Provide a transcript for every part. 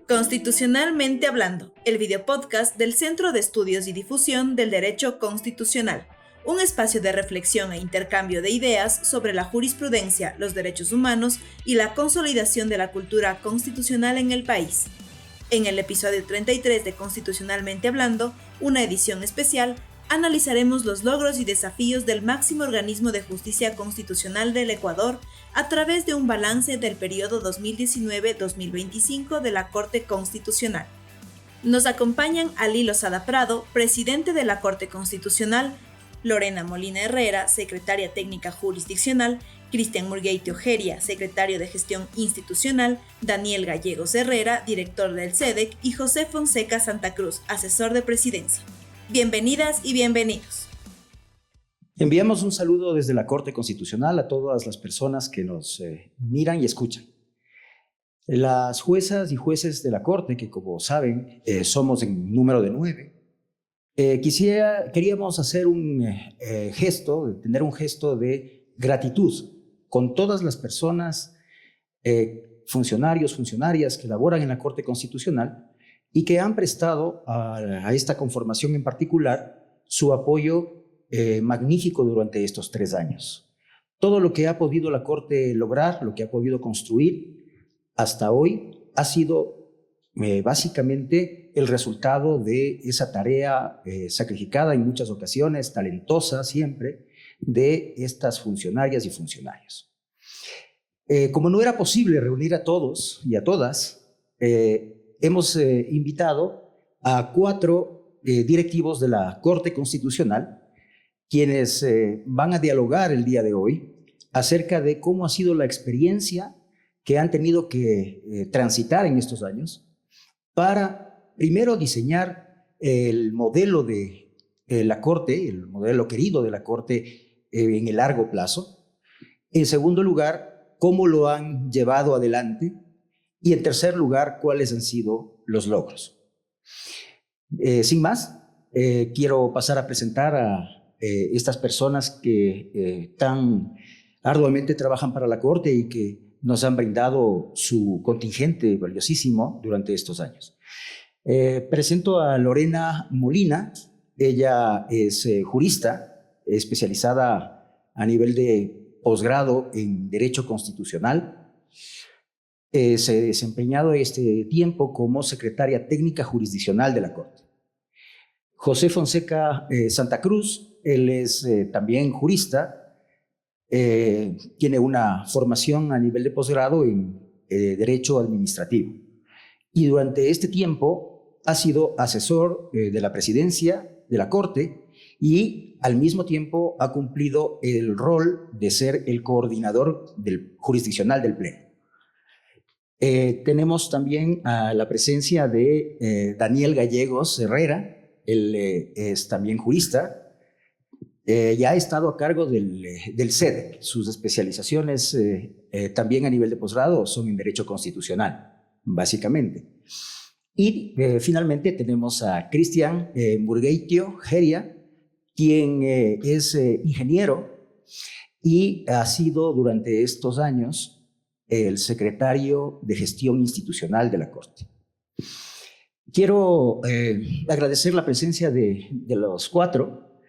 Constitucionalmente hablando, el videopodcast del Centro de Estudios y Difusión del Derecho Constitucional, un espacio de reflexión e intercambio de ideas sobre la jurisprudencia, los derechos humanos y la consolidación de la cultura constitucional en el país. En el episodio 33 de Constitucionalmente hablando, una edición especial, analizaremos los logros y desafíos del máximo organismo de justicia constitucional del Ecuador a través de un balance del periodo 2019-2025 de la Corte Constitucional. Nos acompañan Ali Lozada Prado, presidente de la Corte Constitucional, Lorena Molina Herrera, secretaria técnica jurisdiccional, Cristian Murgueitio Geria, secretario de Gestión Institucional, Daniel Gallegos Herrera, director del SEDEC, y José Fonseca Santa Cruz, asesor de presidencia. Bienvenidas y bienvenidos. Enviamos un saludo desde la Corte Constitucional a todas las personas que nos miran y escuchan. Las juezas y jueces de la Corte, que como saben somos en número de 9, queríamos hacer un gesto, tener un gesto de gratitud con todas las personas, funcionarios, funcionarias que laboran en la Corte Constitucional y que han prestado a esta conformación en particular su apoyo magnífico durante estos 3 años. Todo lo que ha podido la Corte lograr, lo que ha podido construir hasta hoy, ha sido básicamente el resultado de esa tarea sacrificada en muchas ocasiones, talentosa siempre, de estas funcionarias y funcionarios. Como no era posible reunir a todos y a todas, hemos invitado a 4 directivos de la Corte Constitucional, quienes van a dialogar el día de hoy acerca de cómo ha sido la experiencia que han tenido que transitar en estos años para, primero, diseñar el modelo de la Corte, el modelo querido de la Corte en el largo plazo. En segundo lugar, cómo lo han llevado adelante. Y en tercer lugar, cuáles han sido los logros. Sin más, quiero pasar a presentar a estas personas que tan arduamente trabajan para la Corte y que nos han brindado su contingente valiosísimo durante estos años. Presento a Lorena Molina. Ella es jurista especializada a nivel de posgrado en Derecho Constitucional. Se ha desempeñado este tiempo como secretaria técnica jurisdiccional de la Corte. José Fonseca Santa Cruz, él es también jurista, tiene una formación a nivel de posgrado en Derecho Administrativo y durante este tiempo ha sido asesor de la presidencia de la Corte y al mismo tiempo ha cumplido el rol de ser el coordinador jurisdiccional del Pleno. Tenemos también a la presencia de Daniel Gallegos Herrera. Él es también jurista y ha estado a cargo del SEDEC. Sus especializaciones también a nivel de posgrado son en Derecho Constitucional, básicamente. Y finalmente tenemos a Cristian Murgueitio Geria, quien es ingeniero y ha sido durante estos años el secretario de Gestión Institucional de la Corte. Quiero agradecer la presencia de los 4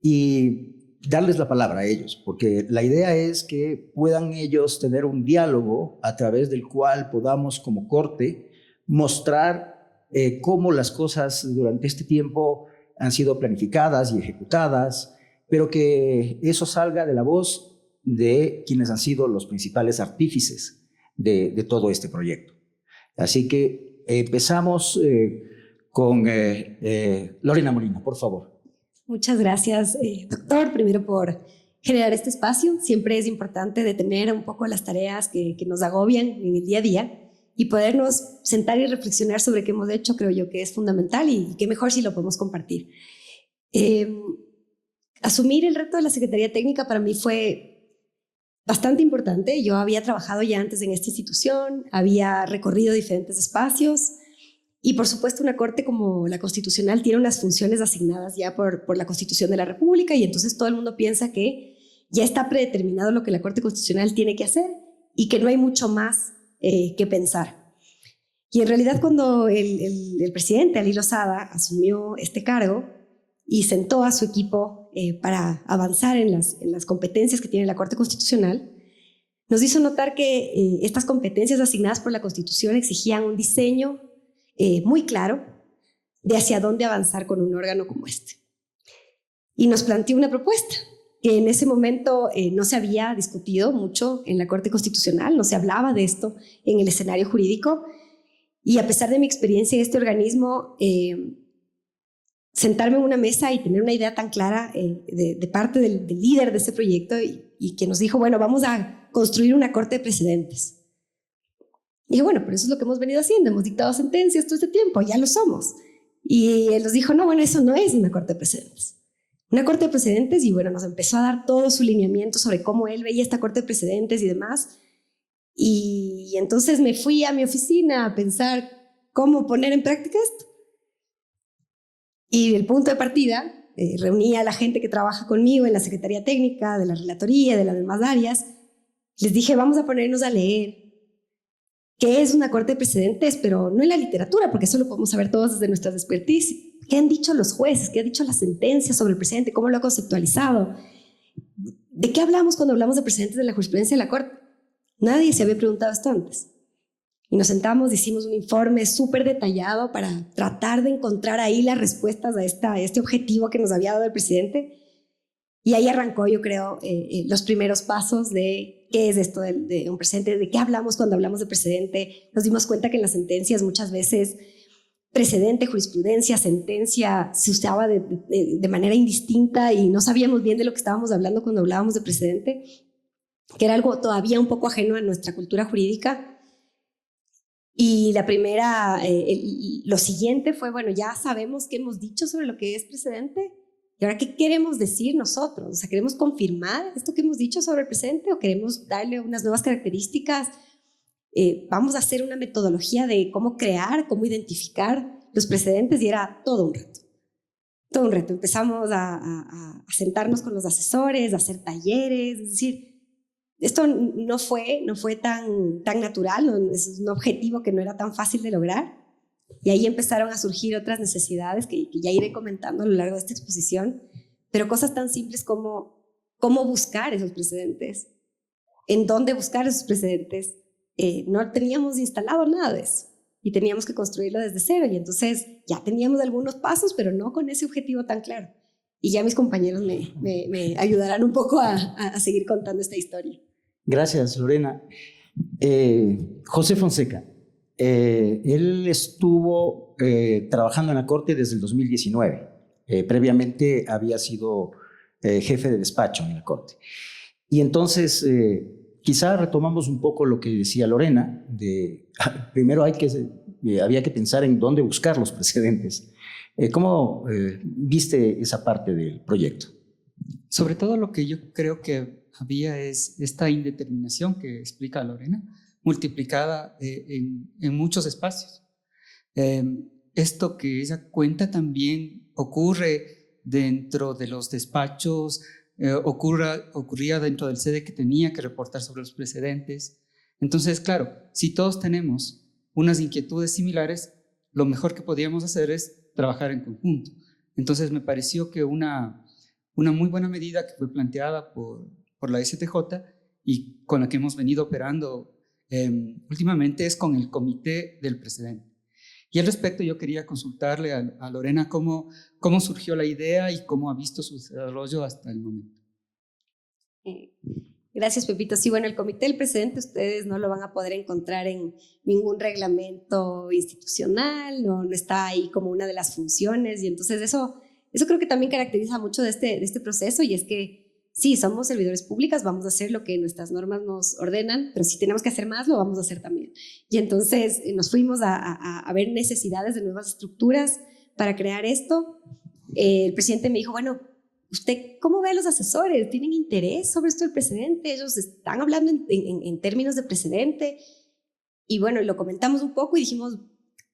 y darles la palabra a ellos, porque la idea es que puedan ellos tener un diálogo a través del cual podamos como Corte mostrar cómo las cosas durante este tiempo han sido planificadas y ejecutadas, pero que eso salga de la voz de quienes han sido los principales artífices de todo este proyecto. Así que empezamos con Lorena Molina, por favor. Muchas gracias, doctor, primero por generar este espacio. Siempre es importante detener un poco las tareas que nos agobian en el día a día y podernos sentar y reflexionar sobre qué hemos hecho. Creo yo que es fundamental y qué mejor si lo podemos compartir. Asumir el reto de la Secretaría Técnica para mí fue bastante importante. Yo había trabajado ya antes en esta institución, había recorrido diferentes espacios y por supuesto una Corte como la Constitucional tiene unas funciones asignadas ya por la Constitución de la República y entonces todo el mundo piensa que ya está predeterminado lo que la Corte Constitucional tiene que hacer y que no hay mucho más que pensar. Y en realidad cuando el presidente Ali Lozada asumió este cargo y sentó a su equipo para avanzar en las competencias que tiene la Corte Constitucional, nos hizo notar que estas competencias asignadas por la Constitución exigían un diseño muy claro de hacia dónde avanzar con un órgano como este. Y nos planteó una propuesta que en ese momento no se había discutido mucho en la Corte Constitucional, no se hablaba de esto en el escenario jurídico, y a pesar de mi experiencia en este organismo, sentarme en una mesa y tener una idea tan clara de parte del líder de ese proyecto y que nos dijo, bueno, vamos a construir una corte de precedentes. Y dije, bueno, pero eso es lo que hemos venido haciendo, hemos dictado sentencias todo este tiempo, ya lo somos. Y él nos dijo, no, bueno, eso no es una corte de precedentes. Una corte de precedentes, y bueno, nos empezó a dar todo su lineamiento sobre cómo él veía esta corte de precedentes y demás. Y entonces me fui a mi oficina a pensar cómo poner en práctica esto. Y el punto de partida, reuní a la gente que trabaja conmigo en la Secretaría Técnica, de la Relatoría, de las demás áreas. Les dije, vamos a ponernos a leer qué es una corte de precedentes, pero no en la literatura, porque eso lo podemos saber todos desde nuestras expertise. ¿Qué han dicho los jueces? ¿Qué ha dicho la sentencia sobre el precedente? ¿Cómo lo ha conceptualizado? ¿De qué hablamos cuando hablamos de precedentes de la jurisprudencia de la Corte? Nadie se había preguntado esto antes. Y nos sentamos, hicimos un informe súper detallado para tratar de encontrar ahí las respuestas a este objetivo que nos había dado el presidente. Y ahí arrancó, yo creo, los primeros pasos de qué es esto de un precedente, de qué hablamos cuando hablamos de precedente. Nos dimos cuenta que en las sentencias muchas veces precedente, jurisprudencia, sentencia se usaba de manera indistinta y no sabíamos bien de lo que estábamos hablando cuando hablábamos de precedente, que era algo todavía un poco ajeno a nuestra cultura jurídica. Y lo siguiente fue, bueno, ya sabemos qué hemos dicho sobre lo que es precedente, y ahora qué queremos decir nosotros. O sea, ¿queremos confirmar esto que hemos dicho sobre el precedente o queremos darle unas nuevas características? Vamos a hacer una metodología de cómo crear, cómo identificar los precedentes, y era todo un reto. Todo un reto. Empezamos a sentarnos con los asesores, a hacer talleres, es decir, esto no fue tan natural, es un objetivo que no era tan fácil de lograr. Y ahí empezaron a surgir otras necesidades que ya iré comentando a lo largo de esta exposición, pero cosas tan simples como cómo buscar esos precedentes, en dónde buscar esos precedentes. No teníamos instalado nada de eso y teníamos que construirlo desde cero, y entonces ya teníamos algunos pasos, pero no con ese objetivo tan claro. Y ya mis compañeros me ayudarán un poco a seguir contando esta historia. Gracias, Lorena. José Fonseca, él estuvo trabajando en la Corte desde el 2019. Previamente había sido jefe de despacho en la Corte. Y entonces, quizá retomamos un poco lo que decía Lorena, primero había que pensar en dónde buscar los precedentes. ¿Cómo viste esa parte del proyecto? Sobre todo lo que yo creo que había es esta indeterminación que explica Lorena, multiplicada en muchos espacios. Esto que ella cuenta también ocurre dentro de los despachos, ocurría dentro del sede que tenía que reportar sobre los precedentes. Entonces, claro, si todos tenemos unas inquietudes similares, lo mejor que podíamos hacer es trabajar en conjunto. Entonces me pareció que una muy buena medida que fue planteada por la STJ y con la que hemos venido operando últimamente es con el Comité del Precedente. Y al respecto yo quería consultarle a Lorena cómo surgió la idea y cómo ha visto su desarrollo hasta el momento. Gracias, Pepito. Sí, bueno, el Comité del Precedente ustedes no lo van a poder encontrar en ningún reglamento institucional, no está ahí como una de las funciones, y entonces eso creo que también caracteriza mucho de este proceso, y es que sí, somos servidores públicos, vamos a hacer lo que nuestras normas nos ordenan, pero si tenemos que hacer más, lo vamos a hacer también. Y entonces nos fuimos a ver necesidades de nuevas estructuras para crear esto. El presidente me dijo, bueno, ¿usted cómo ve a los asesores? ¿Tienen interés sobre esto del precedente? Ellos están hablando en términos de precedente. Y bueno, lo comentamos un poco y dijimos,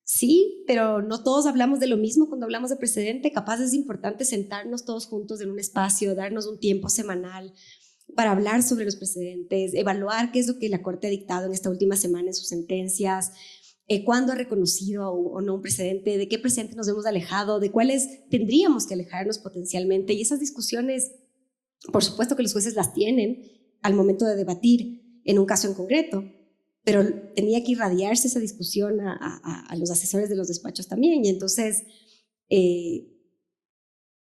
sí, pero no todos hablamos de lo mismo cuando hablamos de precedente. Capaz es importante sentarnos todos juntos en un espacio, darnos un tiempo semanal para hablar sobre los precedentes, evaluar qué es lo que la Corte ha dictado en esta última semana en sus sentencias, cuándo ha reconocido o no un precedente, de qué precedente nos hemos alejado, de cuáles tendríamos que alejarnos potencialmente. Y esas discusiones, por supuesto que los jueces las tienen al momento de debatir en un caso en concreto, pero tenía que irradiarse esa discusión a los asesores de los despachos también. Y entonces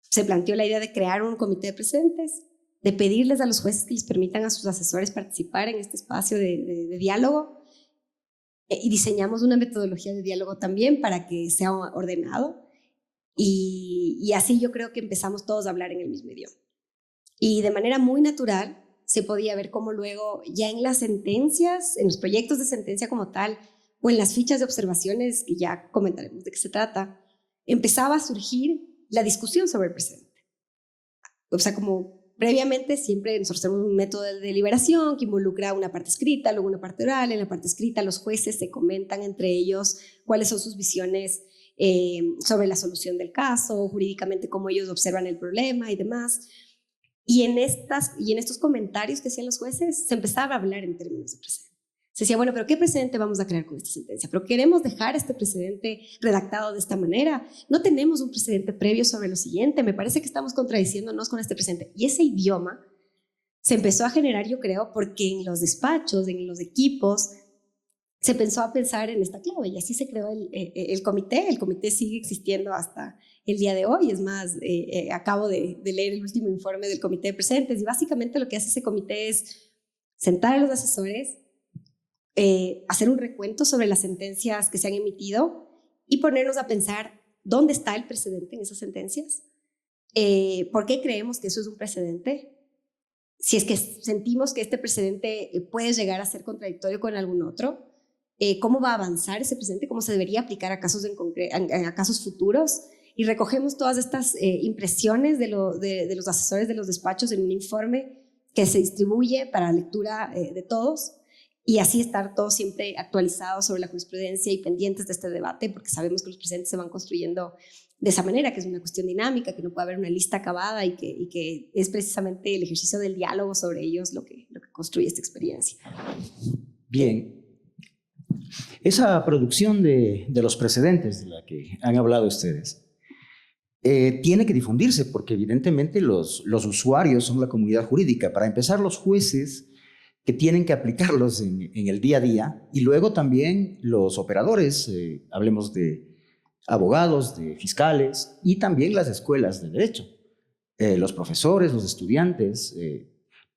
se planteó la idea de crear un comité de precedentes, de pedirles a los jueces que les permitan a sus asesores participar en este espacio de diálogo, y diseñamos una metodología de diálogo también para que sea ordenado, y así yo creo que empezamos todos a hablar en el mismo idioma. Y de manera muy natural se podía ver cómo luego ya en las sentencias, en los proyectos de sentencia como tal, o en las fichas de observaciones, que ya comentaremos de qué se trata, empezaba a surgir la discusión sobre el precedente. O sea, como previamente siempre nosotros tenemos un método de deliberación que involucra una parte escrita, luego una parte oral. En la parte escrita los jueces se comentan entre ellos cuáles son sus visiones sobre la solución del caso, jurídicamente cómo ellos observan el problema y demás. Y en estos comentarios que hacían los jueces se empezaba a hablar en términos de precedente. Se decía, bueno, pero ¿qué precedente vamos a crear con esta sentencia? ¿Pero queremos dejar este precedente redactado de esta manera? ¿No tenemos un precedente previo sobre lo siguiente? Me parece que estamos contradiciéndonos con este precedente. Y ese idioma se empezó a generar, yo creo, porque en los despachos, en los equipos, se empezó a pensar en esta clave, y así se creó el comité. El comité sigue existiendo hasta el día de hoy. Es más, acabo de leer el último informe del comité de precedentes, y básicamente lo que hace ese comité es sentar a los asesores, hacer un recuento sobre las sentencias que se han emitido y ponernos a pensar dónde está el precedente en esas sentencias, por qué creemos que eso es un precedente, si es que sentimos que este precedente puede llegar a ser contradictorio con algún otro, cómo va a avanzar ese precedente, cómo se debería aplicar a casos futuros, y recogemos todas estas impresiones de los asesores de los despachos en un informe que se distribuye para lectura de todos. Y así estar todos siempre actualizados sobre la jurisprudencia y pendientes de este debate, porque sabemos que los precedentes se van construyendo de esa manera, que es una cuestión dinámica, que no puede haber una lista acabada, y que es precisamente el ejercicio del diálogo sobre ellos lo que construye esta experiencia. Bien. Esa producción de los precedentes de la que han hablado ustedes tiene que difundirse, porque evidentemente los usuarios son la comunidad jurídica. Para empezar, los jueces, que tienen que aplicarlos en el día a día, y luego también los operadores, hablemos de abogados, de fiscales, y también las escuelas de derecho, los profesores, los estudiantes,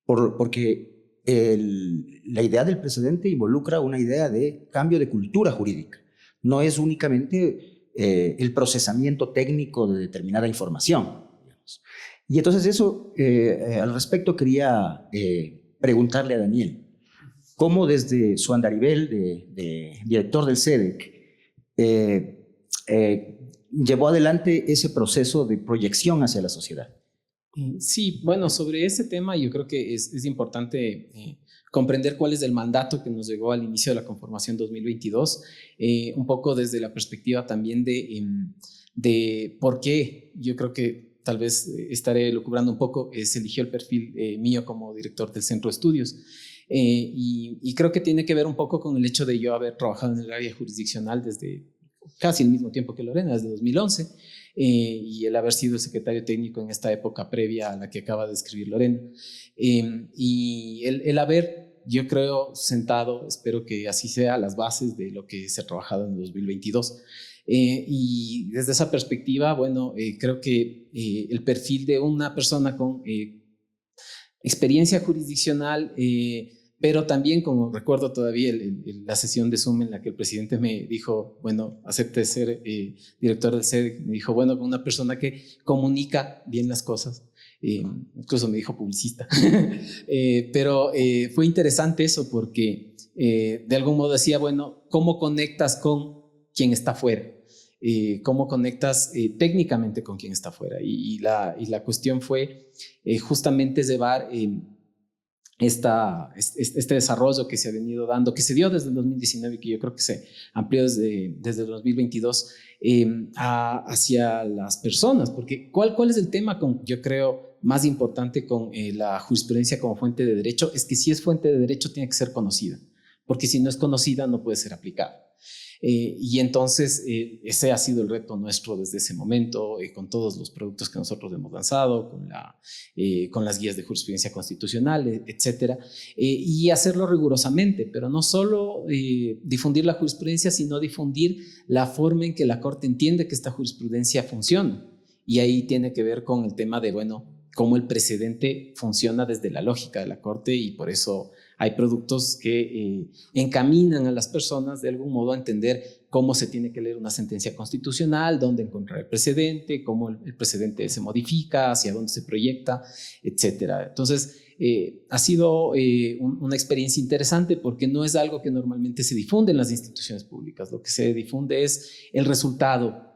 porque la idea del precedente involucra una idea de cambio de cultura jurídica. No es únicamente el procesamiento técnico de determinada información, digamos. Y entonces eso, al respecto, quería preguntarle a Daniel, ¿cómo desde su andarivel de director del SEDEC llevó adelante ese proceso de proyección hacia la sociedad? Sí, bueno, sobre ese tema yo creo que es importante comprender cuál es el mandato que nos llegó al inicio de la conformación 2022, un poco desde la perspectiva también de por qué. Yo creo que tal vez estaré lucubrando un poco, se eligió el perfil mío como director del Centro de Estudios, y creo que tiene que ver un poco con el hecho de yo haber trabajado en el área jurisdiccional desde casi el mismo tiempo que Lorena, desde 2011, y el haber sido el secretario técnico en esta época previa a la que acaba de describir Lorena, y el haber, yo creo, sentado, espero que así sea, las bases de lo que se ha trabajado en 2022. Y desde esa perspectiva, bueno, creo que el perfil de una persona con experiencia jurisdiccional, pero también, como recuerdo todavía la sesión de Zoom en la que el presidente me dijo, bueno, acepte ser director del SEDEC, me dijo, bueno, una persona que comunica bien las cosas, incluso me dijo publicista, pero fue interesante eso, porque de algún modo decía, bueno, ¿cómo conectas con quien está afuera? Cómo conectas técnicamente con quien está afuera, y la cuestión fue justamente llevar este desarrollo que se ha venido dando, que se dio desde el 2019 y que yo creo que se amplió desde el 2022 hacia las personas, porque ¿cuál es el tema yo creo más importante con la jurisprudencia como fuente de derecho? Es que si es fuente de derecho tiene que ser conocida, porque si no es conocida no puede ser aplicada. Y entonces ese ha sido el reto nuestro desde ese momento, con todos los productos que nosotros hemos lanzado, con las guías de jurisprudencia constitucional, etcétera, y hacerlo rigurosamente, pero no solo difundir la jurisprudencia, sino difundir la forma en que la Corte entiende que esta jurisprudencia funciona. Y ahí tiene que ver con el tema de, bueno, cómo el precedente funciona desde la lógica de la Corte, y por eso hay productos que encaminan a las personas de algún modo a entender cómo se tiene que leer una sentencia constitucional, dónde encontrar el precedente, cómo el precedente se modifica, hacia dónde se proyecta, etcétera. Entonces, ha sido una experiencia interesante porque no es algo que normalmente se difunde en las instituciones públicas. Lo que se difunde es el resultado,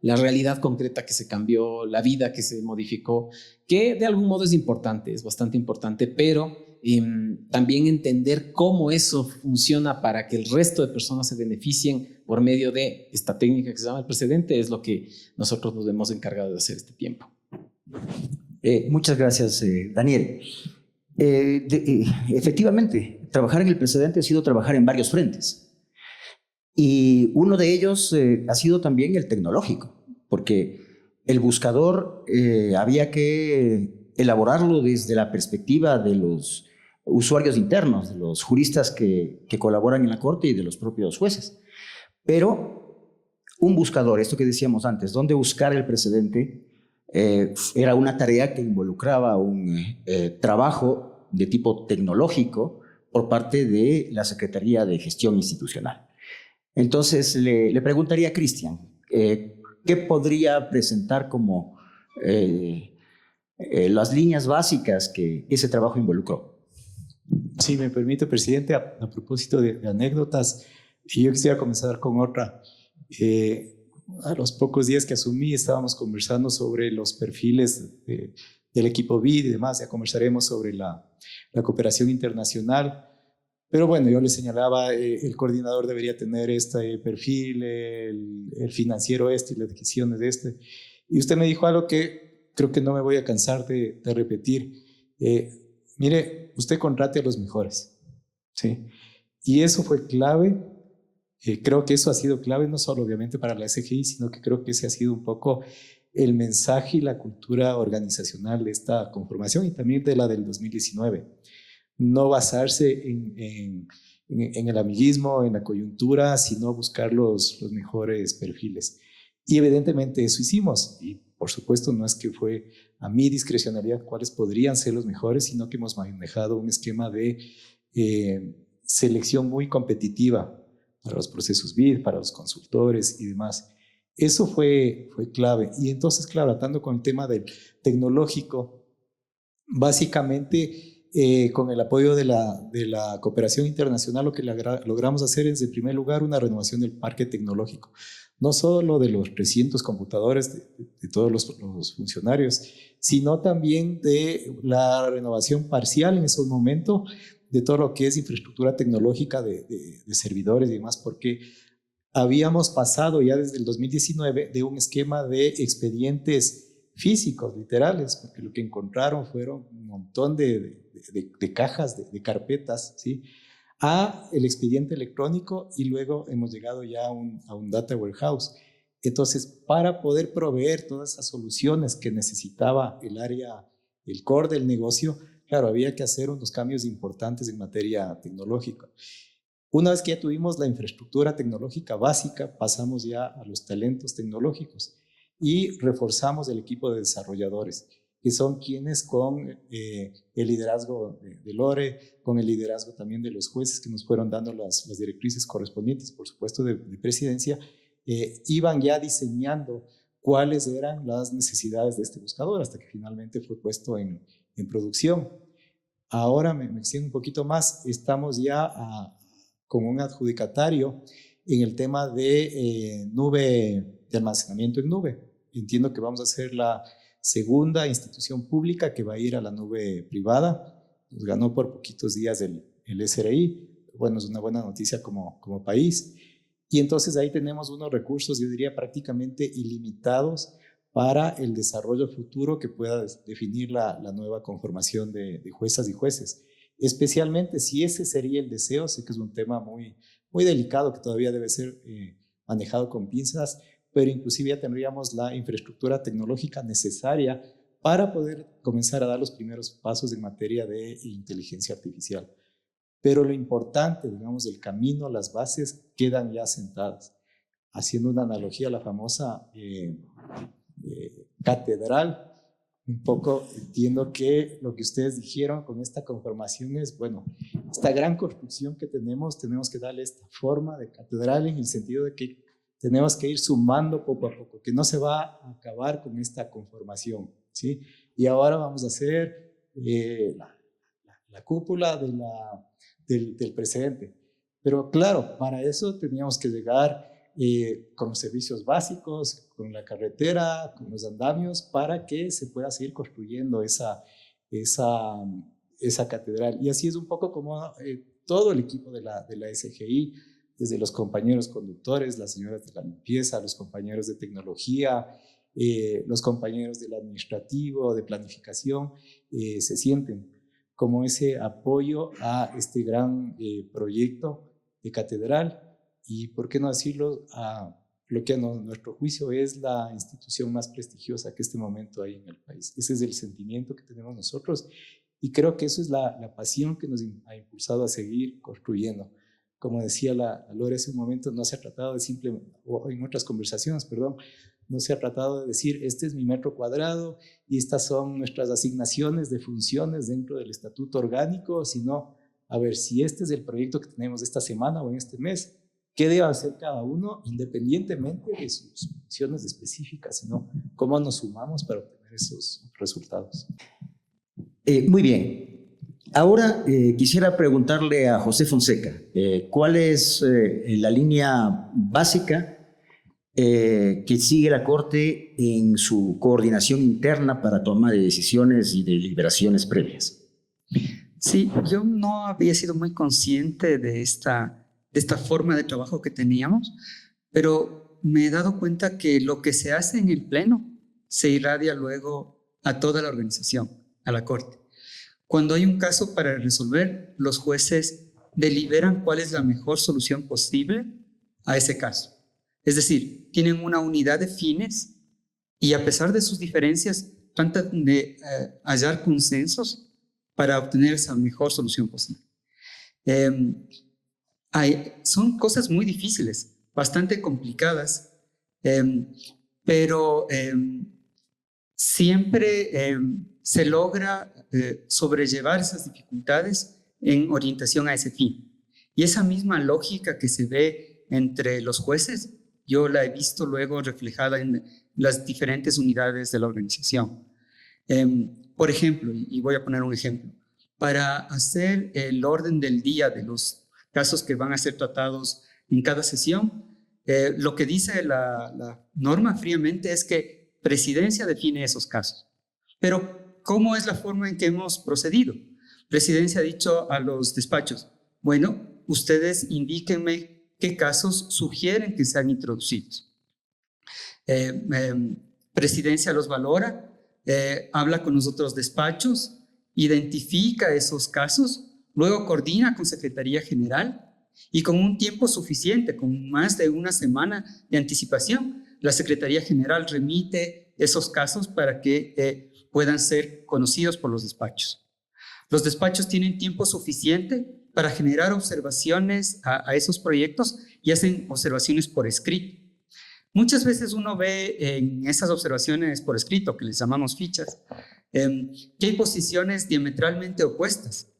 la realidad concreta que se cambió, la vida que se modificó, que de algún modo es importante, es bastante importante, pero también entender cómo eso funciona para que el resto de personas se beneficien por medio de esta técnica que se llama el precedente es lo que nosotros nos hemos encargado de hacer este tiempo. Muchas gracias, Daniel. Efectivamente, trabajar en el precedente ha sido trabajar en varios frentes. Y uno de ellos ha sido también el tecnológico, porque el buscador había que elaborarlo desde la perspectiva de los usuarios internos, de los juristas que colaboran en la Corte y de los propios jueces. Pero un buscador, esto que decíamos antes, dónde buscar el precedente, era una tarea que involucraba un trabajo de tipo tecnológico por parte de la Secretaría de Gestión Institucional. Entonces, le preguntaría a Cristian, ¿qué podría presentar como las líneas básicas que ese trabajo involucró? Si me permite, presidente, a propósito de anécdotas, y yo quisiera comenzar con otra. A los pocos días que asumí, estábamos conversando sobre los perfiles del equipo BID y demás. Ya conversaremos sobre la cooperación internacional. Pero bueno, yo le señalaba, el coordinador debería tener este perfil, el financiero este y las adquisiciones de este. Y usted me dijo algo que creo que no me voy a cansar de repetir. Mire, usted contrate a los mejores, ¿sí? Y eso fue clave. Creo que eso ha sido clave no solo obviamente para la SGI, sino que creo que ese ha sido un poco el mensaje y la cultura organizacional de esta conformación y también de la del 2019. No basarse en el amiguismo, en la coyuntura, sino buscar los mejores perfiles. Y evidentemente eso hicimos. Y por supuesto no es que fue a mi discrecionalidad cuáles podrían ser los mejores, sino que hemos manejado un esquema de selección muy competitiva para los procesos BID, para los consultores y demás. Eso fue clave. Y entonces, claro, atando con el tema del tecnológico, básicamente con el apoyo de la cooperación internacional, lo que logramos hacer es, en primer lugar, una renovación del parque tecnológico. No solo de los 300 computadores de todos los funcionarios, sino también de la renovación parcial en ese momento de todo lo que es infraestructura tecnológica de servidores y demás, porque habíamos pasado ya desde el 2019 de un esquema de expedientes físicos, literales, porque lo que encontraron fueron un montón de cajas, de carpetas, ¿sí?, a el expediente electrónico, y luego hemos llegado ya a un data warehouse. Entonces, para poder proveer todas esas soluciones que necesitaba el core del negocio, claro, había que hacer unos cambios importantes en materia tecnológica. Una vez que ya tuvimos la infraestructura tecnológica básica, pasamos ya a los talentos tecnológicos y reforzamos el equipo de desarrolladores, que son quienes con el liderazgo de Lore, con el liderazgo también de los jueces que nos fueron dando las directrices correspondientes, por supuesto de presidencia, iban ya diseñando cuáles eran las necesidades de este buscador hasta que finalmente fue puesto en producción. Ahora me extiendo un poquito más, estamos ya con un adjudicatario en el tema de nube, de almacenamiento en nube. Entiendo que vamos a ser la segunda institución pública que va a ir a la nube privada. Nos ganó por poquitos días el SRI. Bueno, es una buena noticia como país. Y entonces ahí tenemos unos recursos, yo diría, prácticamente ilimitados para el desarrollo futuro que pueda definir la nueva conformación de juezas y jueces. Especialmente si ese sería el deseo, sé que es un tema muy, muy delicado que todavía debe ser manejado con pinzas, pero inclusive ya tendríamos la infraestructura tecnológica necesaria para poder comenzar a dar los primeros pasos en materia de inteligencia artificial. Pero lo importante, digamos, el camino, las bases quedan ya sentadas. Haciendo una analogía a la famosa catedral, un poco entiendo que lo que ustedes dijeron con esta conformación es, bueno, esta gran construcción que tenemos que darle esta forma de catedral en el sentido de que tenemos que ir sumando poco a poco, que no se va a acabar con esta conformación, ¿sí? Y ahora vamos a hacer la cúpula del presente. Pero claro, para eso teníamos que llegar con los servicios básicos, con la carretera, con los andamios, para que se pueda seguir construyendo esa catedral. Y así es un poco como todo el equipo de la SGI, desde los compañeros conductores, las señoras de la limpieza, los compañeros de tecnología, los compañeros del administrativo, de planificación, se sienten como ese apoyo a este gran proyecto de catedral y, por qué no decirlo, a lo que a nuestro juicio es la institución más prestigiosa que este momento hay en el país. Ese es el sentimiento que tenemos nosotros y creo que eso es la pasión que nos ha impulsado a seguir construyendo. Como decía la Lore hace un momento, no se ha tratado de simplemente, o en otras conversaciones, perdón, no se ha tratado de decir, este es mi metro cuadrado y estas son nuestras asignaciones de funciones dentro del estatuto orgánico, sino, a ver, si este es el proyecto que tenemos esta semana o en este mes, ¿qué debe hacer cada uno independientemente de sus funciones específicas, sino cómo nos sumamos para obtener esos resultados? Muy bien. Ahora quisiera preguntarle a José Fonseca, ¿cuál es la línea básica que sigue la Corte en su coordinación interna para toma de decisiones y deliberaciones previas? Sí, yo no había sido muy consciente de esta forma de trabajo que teníamos, pero me he dado cuenta que lo que se hace en el Pleno se irradia luego a toda la organización, a la Corte. Cuando hay un caso para resolver, los jueces deliberan cuál es la mejor solución posible a ese caso. Es decir, tienen una unidad de fines y a pesar de sus diferencias, tratan de hallar consensos para obtener esa mejor solución posible. Son cosas muy difíciles, bastante complicadas, pero siempre se logra sobrellevar esas dificultades en orientación a ese fin. Y esa misma lógica que se ve entre los jueces, yo la he visto luego reflejada en las diferentes unidades de la organización. Por ejemplo, y voy a poner un ejemplo, para hacer el orden del día de los casos que van a ser tratados en cada sesión, lo que dice la norma fríamente es que Presidencia define esos casos. Pero, ¿cómo es la forma en que hemos procedido? Presidencia ha dicho a los despachos, bueno, ustedes indíquenme qué casos sugieren que sean introducidos. Presidencia los valora, habla con los otros despachos, identifica esos casos, luego coordina con Secretaría General y con un tiempo suficiente, con más de una semana de anticipación, la Secretaría General remite esos casos para que puedan ser conocidos por los despachos. Los despachos tienen tiempo suficiente para generar observaciones a esos proyectos y hacen observaciones por escrito. Muchas veces uno ve en esas observaciones por escrito, que les llamamos fichas, que hay posiciones diametralmente opuestas,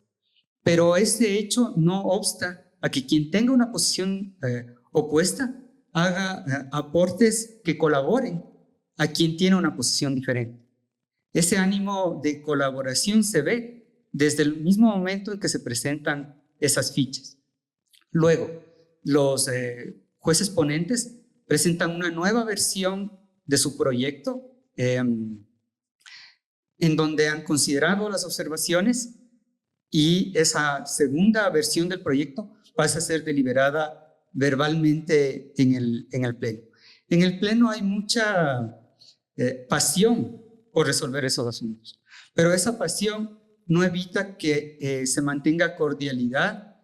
pero ese hecho no obsta a que quien tenga una posición opuesta haga aportes que colaboren a quien tiene una posición diferente. Ese ánimo de colaboración se ve desde el mismo momento en que se presentan esas fichas. Luego, los jueces ponentes presentan una nueva versión de su proyecto en donde han considerado las observaciones y esa segunda versión del proyecto pasa a ser deliberada verbalmente en el Pleno. En el Pleno hay mucha pasión por resolver esos asuntos, pero esa pasión no evita que se mantenga cordialidad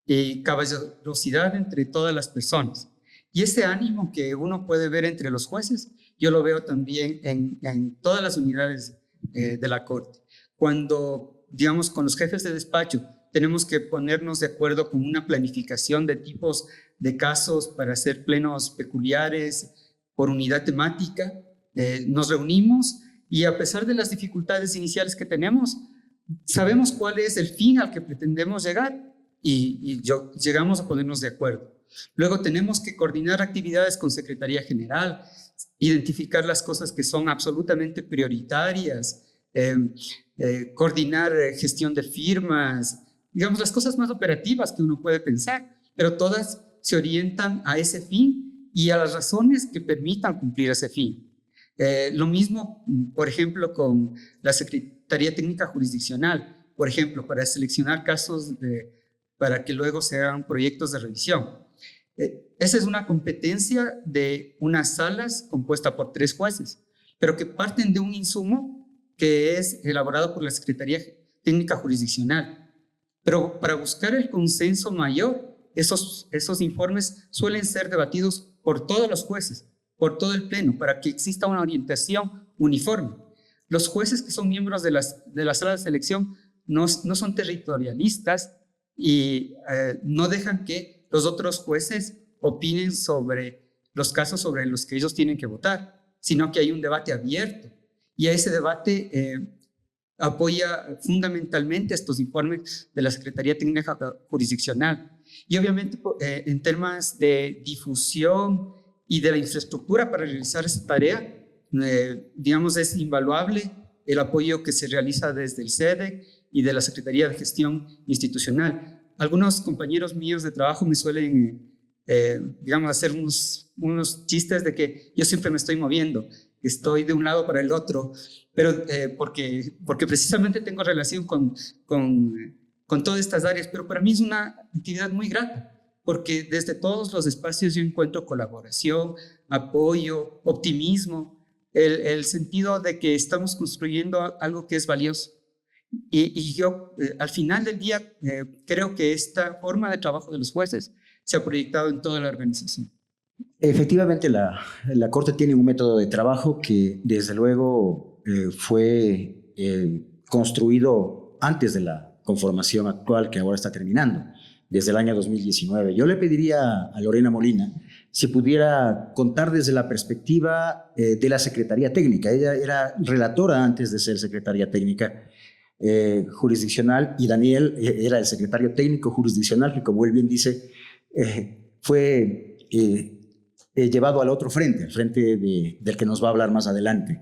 y caballerosidad entre todas las personas. Y ese ánimo que uno puede ver entre los jueces, yo lo veo también en todas las unidades de la Corte. Cuando, digamos, con los jefes de despacho tenemos que ponernos de acuerdo con una planificación de tipos de casos para hacer plenos peculiares por unidad temática, nos reunimos y a pesar de las dificultades iniciales que tenemos, sabemos cuál es el fin al que pretendemos llegar y llegamos a ponernos de acuerdo. Luego tenemos que coordinar actividades con Secretaría General, identificar las cosas que son absolutamente prioritarias, coordinar gestión de firmas, digamos las cosas más operativas que uno puede pensar, pero todas se orientan a ese fin y a las razones que permitan cumplir ese fin. Lo mismo, por ejemplo, con la Secretaría Técnica Jurisdiccional, por ejemplo, para seleccionar casos para que luego se hagan proyectos de revisión. Esa es una competencia de unas salas compuesta por 3 jueces, pero que parten de un insumo que es elaborado por la Secretaría Técnica Jurisdiccional. Pero para buscar el consenso mayor, esos informes suelen ser debatidos por todos los jueces, por todo el pleno, para que exista una orientación uniforme. Los jueces que son miembros de la sala de selección no son territorialistas y no dejan que los otros jueces opinen sobre los casos sobre los que ellos tienen que votar, sino que hay un debate abierto y a ese debate apoya fundamentalmente estos informes de la Secretaría Técnica Jurisdiccional. Y obviamente en temas de difusión y de la infraestructura para realizar esta tarea, digamos, es invaluable el apoyo que se realiza desde el SEDEC y de la Secretaría de Gestión Institucional. Algunos compañeros míos de trabajo me suelen, digamos, hacer unos chistes de que yo siempre me estoy moviendo, que estoy de un lado para el otro, pero porque precisamente tengo relación con todas estas áreas, pero para mí es una actividad muy grata, porque desde todos los espacios yo encuentro colaboración, apoyo, optimismo, el sentido de que estamos construyendo algo que es valioso. Y yo, al final del día, creo que esta forma de trabajo de los jueces se ha proyectado en toda la organización. Efectivamente, la Corte tiene un método de trabajo que, desde luego, fue construido antes de la conformación actual que ahora está terminando, desde el año 2019. Yo le pediría a Lorena Molina si pudiera contar desde la perspectiva de la Secretaría Técnica. Ella era relatora antes de ser Secretaría Técnica jurisdiccional y Daniel era el secretario técnico jurisdiccional que, como él bien dice, fue llevado al otro frente, al frente del que nos va a hablar más adelante.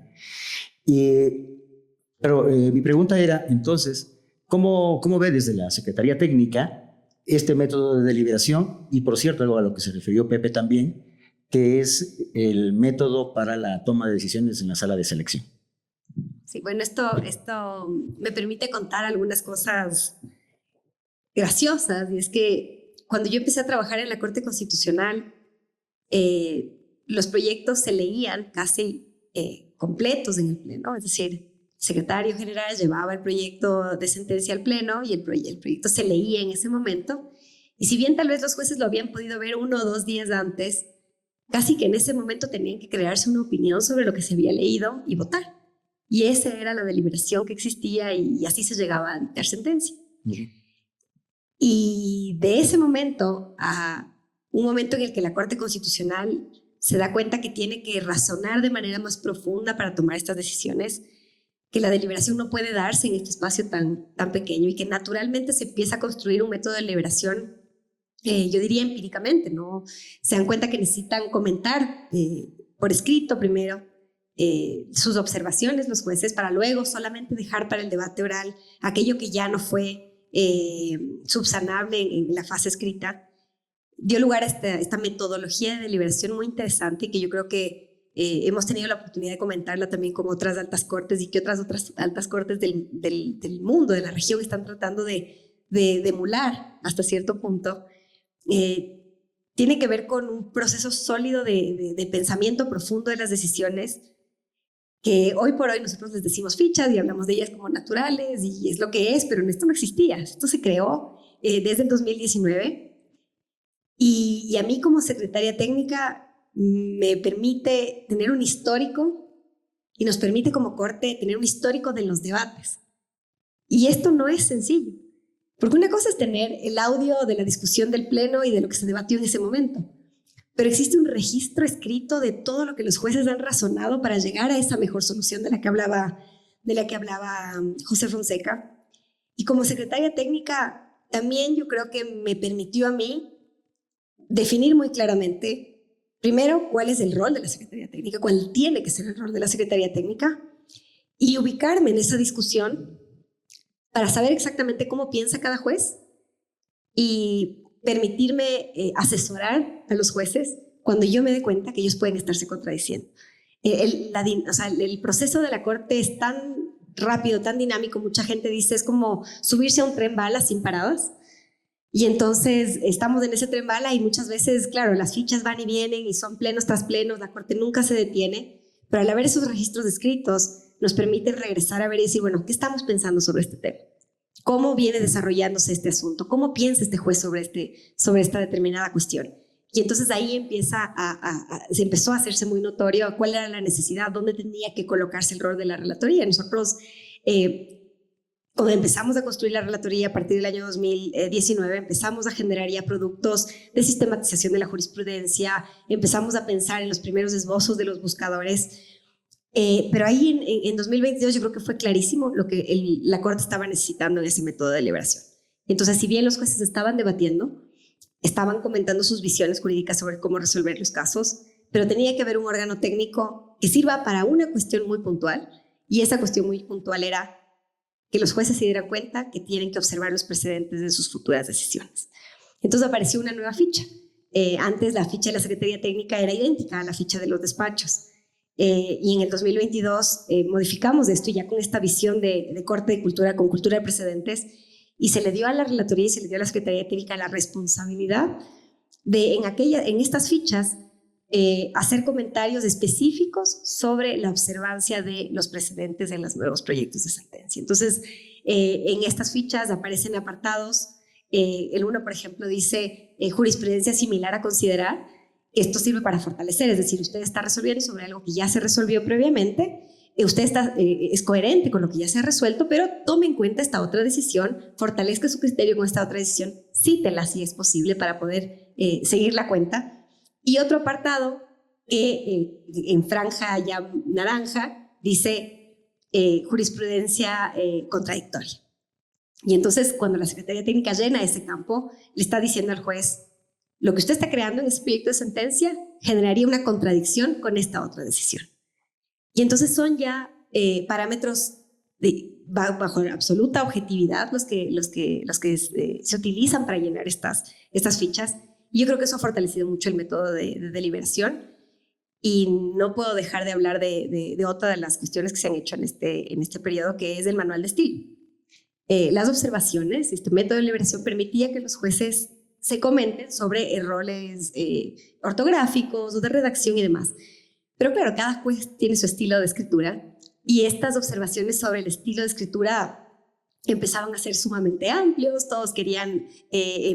Pero mi pregunta era, entonces, ¿cómo ve desde la Secretaría Técnica este método de deliberación? Y, por cierto, algo a lo que se refirió Pepe también, que es el método para la toma de decisiones en la sala de selección. Sí, bueno, esto me permite contar algunas cosas graciosas, y es que cuando yo empecé a trabajar en la Corte Constitucional, los proyectos se leían casi completos en el pleno, es decir, el secretario general llevaba el proyecto de sentencia al pleno y el proyecto se leía en ese momento, y si bien tal vez los jueces lo habían podido ver 1 o 2 días antes, casi que en ese momento tenían que crearse una opinión sobre lo que se había leído y votar. Y esa era la deliberación que existía y así se llegaba a dictar sentencia. Y de ese momento a un momento en el que la Corte Constitucional se da cuenta que tiene que razonar de manera más profunda para tomar estas decisiones, que la deliberación no puede darse en este espacio tan pequeño y que naturalmente se empieza a construir un método de deliberación, yo diría empíricamente, ¿no? Se dan cuenta que necesitan comentar por escrito primero sus observaciones los jueces para luego solamente dejar para el debate oral aquello que ya no fue subsanable en la fase escrita. Dio lugar a esta metodología de deliberación muy interesante que yo creo que hemos tenido la oportunidad de comentarla también con otras altas cortes y que otras altas cortes del mundo, de la región, están tratando de emular hasta cierto punto. Tiene que ver con un proceso sólido de pensamiento profundo de las decisiones que hoy por hoy nosotros les decimos fichas y hablamos de ellas como naturales y es lo que es, pero esto no existía. Esto se creó desde el 2019 y a mí como secretaria técnica me permite tener un histórico y nos permite como Corte tener un histórico de los debates. Y esto no es sencillo, porque una cosa es tener el audio de la discusión del Pleno y de lo que se debatió en ese momento, pero existe un registro escrito de todo lo que los jueces han razonado para llegar a esa mejor solución de la que hablaba José Fonseca. Y como secretaria técnica, también yo creo que me permitió a mí definir muy claramente, primero, cuál es el rol de la Secretaría Técnica, cuál tiene que ser el rol de la Secretaría Técnica, y ubicarme en esa discusión para saber exactamente cómo piensa cada juez y permitirme asesorar a los jueces cuando yo me dé cuenta que ellos pueden estarse contradiciendo. El proceso de la Corte es tan rápido, tan dinámico, mucha gente dice es como subirse a un tren bala sin paradas. Y entonces estamos en ese tren bala y muchas veces, claro, las fichas van y vienen y son plenos tras plenos, la Corte nunca se detiene, pero al haber esos registros escritos nos permiten regresar a ver y decir, bueno, ¿qué estamos pensando sobre este tema? ¿Cómo viene desarrollándose este asunto? ¿Cómo piensa este juez sobre esta determinada cuestión? Y entonces ahí se empezó a hacerse muy notorio cuál era la necesidad, dónde tenía que colocarse el rol de la relatoría. Nosotros, cuando empezamos a construir la relatoría a partir del año 2019, empezamos a generar ya productos de sistematización de la jurisprudencia, empezamos a pensar en los primeros esbozos de los buscadores, pero ahí en 2022 yo creo que fue clarísimo lo que la Corte estaba necesitando en ese método de deliberación. Entonces, si bien los jueces estaban debatiendo, estaban comentando sus visiones jurídicas sobre cómo resolver los casos, pero tenía que haber un órgano técnico que sirva para una cuestión muy puntual, y esa cuestión muy puntual era que los jueces se dieran cuenta que tienen que observar los precedentes de sus futuras decisiones. Entonces apareció una nueva ficha. Antes la ficha de la Secretaría Técnica era idéntica a la ficha de los despachos. Y en el 2022 modificamos esto ya con esta visión de Corte de Cultura, con cultura de precedentes, y se le dio a la relatoría y se le dio a la Secretaría Técnica la responsabilidad de en estas fichas hacer comentarios específicos sobre la observancia de los precedentes en los nuevos proyectos de sentencia. Entonces, en estas fichas aparecen apartados. El uno, por ejemplo, dice jurisprudencia similar a considerar. Esto sirve para fortalecer, es decir, usted está resolviendo sobre algo que ya se resolvió previamente, usted es coherente con lo que ya se ha resuelto, pero tome en cuenta esta otra decisión, fortalezca su criterio con esta otra decisión, cítela si es posible para poder seguir la cuenta. Y otro apartado que en franja ya naranja dice jurisprudencia contradictoria. Y entonces cuando la Secretaría Técnica llena ese campo, le está diciendo al juez, lo que usted está creando en ese proyecto de sentencia generaría una contradicción con esta otra decisión. Y entonces son ya parámetros bajo absoluta objetividad los que se utilizan para llenar estas fichas. Y yo creo que eso ha fortalecido mucho el método de deliberación. Y no puedo dejar de hablar de otra de las cuestiones que se han hecho en este periodo, que es el manual de estilo. Las observaciones, este método de deliberación permitía que los jueces se comenten sobre errores ortográficos o de redacción y demás. Pero claro, cada juez tiene su estilo de escritura y estas observaciones sobre el estilo de escritura empezaban a ser sumamente amplios. Todos querían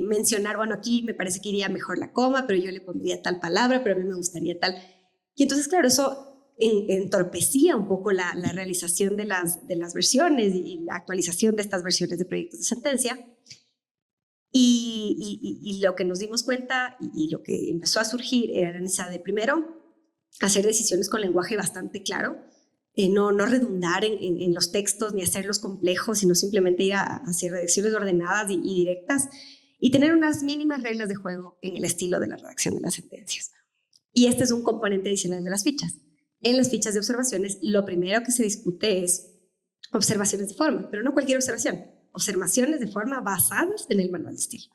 mencionar, bueno, aquí me parece que iría mejor la coma, pero yo le pondría tal palabra, pero a mí me gustaría tal. Y entonces, claro, eso entorpecía un poco la realización de las versiones y la actualización de estas versiones de proyectos de sentencia. Y lo que nos dimos cuenta y lo que empezó a surgir era la necesidad de, primero, hacer decisiones con lenguaje bastante claro, no redundar en los textos ni hacerlos complejos, sino simplemente ir hacia redacciones ordenadas y directas, y tener unas mínimas reglas de juego en el estilo de la redacción de las sentencias. Y este es un componente adicional de las fichas. En las fichas de observaciones, lo primero que se discute es observaciones de forma, pero no cualquier observación, observaciones de forma basadas en el manual de estilo.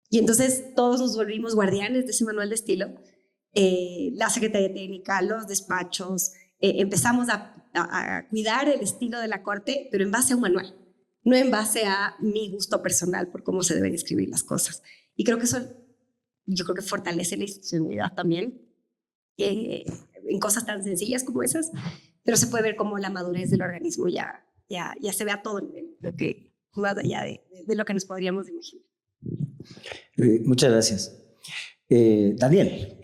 Y entonces todos nos volvimos guardianes de ese manual de estilo. La Secretaría Técnica, los despachos, empezamos a cuidar el estilo de la Corte, pero en base a un manual, no en base a mi gusto personal por cómo se deben escribir las cosas. Y creo que eso, yo creo que fortalece la institucionalidad también, en cosas tan sencillas como esas, pero se puede ver como la madurez del organismo ya se ve a todo nivel, lo que más allá de lo que nos podríamos imaginar. Muchas gracias. Daniel,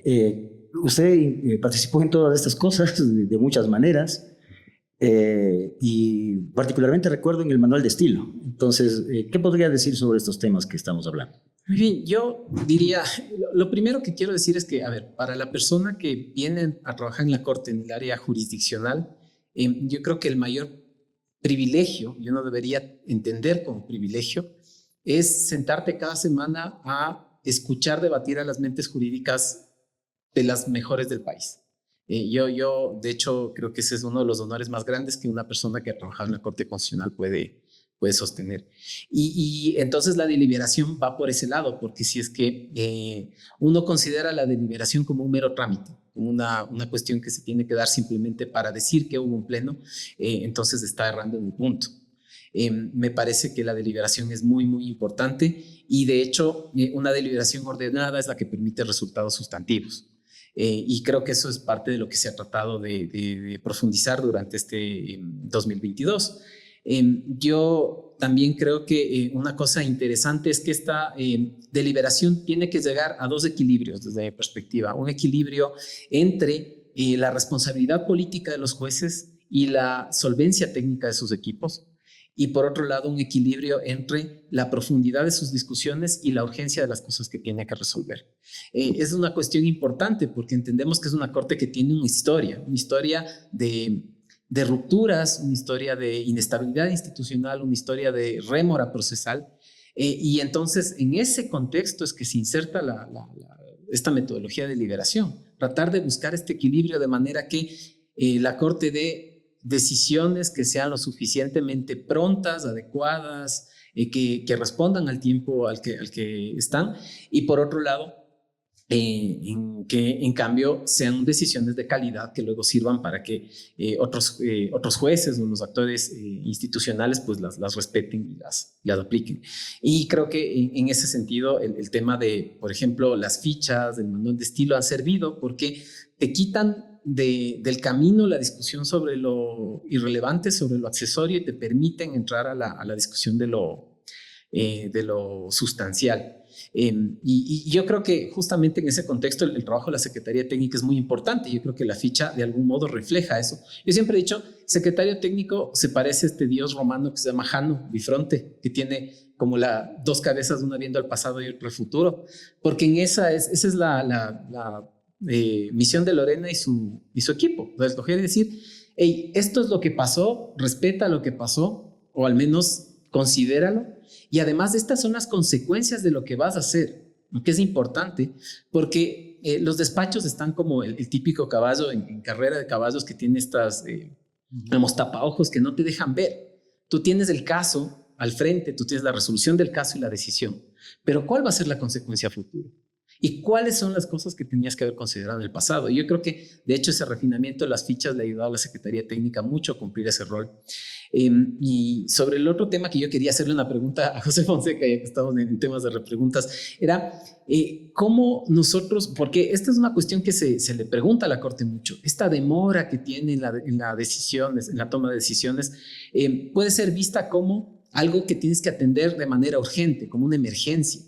usted participó en todas estas cosas de muchas maneras y particularmente recuerdo en el manual de estilo. Entonces, ¿qué podría decir sobre estos temas que estamos hablando? Muy bien, yo diría, lo primero que quiero decir es que, a ver, para la persona que viene a trabajar en la Corte en el área jurisdiccional, yo creo que el mayor privilegio, yo no debería entender como privilegio, es sentarte cada semana a escuchar debatir a las mentes jurídicas de las mejores del país. Yo, de hecho, creo que ese es uno de los honores más grandes que una persona que ha trabajado en la Corte Constitucional puede sostener. Y entonces la deliberación va por ese lado, porque si es que uno considera la deliberación como un mero trámite, como una cuestión que se tiene que dar simplemente para decir que hubo un pleno, entonces está errando en un punto. Me parece que la deliberación es muy, muy importante y de hecho una deliberación ordenada es la que permite resultados sustantivos. Y creo que eso es parte de lo que se ha tratado de profundizar durante este 2022. Yo también creo que una cosa interesante es que esta deliberación tiene que llegar a dos equilibrios desde mi perspectiva. Un equilibrio entre la responsabilidad política de los jueces y la solvencia técnica de sus equipos. Y por otro lado, un equilibrio entre la profundidad de sus discusiones y la urgencia de las cosas que tiene que resolver. Es una cuestión importante porque entendemos que es una corte que tiene una historia de rupturas, una historia de inestabilidad institucional, una historia de rémora procesal. Y entonces, en ese contexto es que se inserta esta metodología de deliberación, tratar de buscar este equilibrio de manera que la Corte dé decisiones que sean lo suficientemente prontas, adecuadas, que respondan al tiempo al que están, y por otro lado, que en cambio sean decisiones de calidad que luego sirvan para que otros jueces o los actores institucionales pues las respeten y las apliquen. Y creo que en ese sentido el tema de, por ejemplo, las fichas del manual de estilo han servido porque te quitan del camino la discusión sobre lo irrelevante, sobre lo accesorio, y te permiten entrar a la discusión de lo sustancial. Y yo creo que justamente en ese contexto el trabajo de la Secretaría Técnica es muy importante. Yo creo que la ficha de algún modo refleja eso. Yo siempre he dicho, secretario técnico se parece a este dios romano que se llama Jano, bifronte, que tiene como dos cabezas, una viendo al pasado y otra al futuro, porque esa es la misión de Lorena y su equipo. Entonces, escoger y decir, hey, esto es lo que pasó, respeta lo que pasó, o al menos considéralo, y además estas son las consecuencias de lo que vas a hacer, que es importante, porque los despachos están como el típico caballo en carrera de caballos que tiene estas tapaojos que no te dejan ver. Tú tienes el caso al frente, tú tienes la resolución del caso y la decisión, pero ¿cuál va a ser la consecuencia futura? ¿Y cuáles son las cosas que tenías que haber considerado en el pasado? Y yo creo que, de hecho, ese refinamiento de las fichas le ha ayudado a la Secretaría Técnica mucho a cumplir ese rol. Y sobre el otro tema que yo quería hacerle una pregunta a José Fonseca, ya que estamos en temas de repreguntas, era cómo nosotros, porque esta es una cuestión que se le pregunta a la Corte mucho, esta demora que tiene en la toma de decisiones, puede ser vista como algo que tienes que atender de manera urgente, como una emergencia.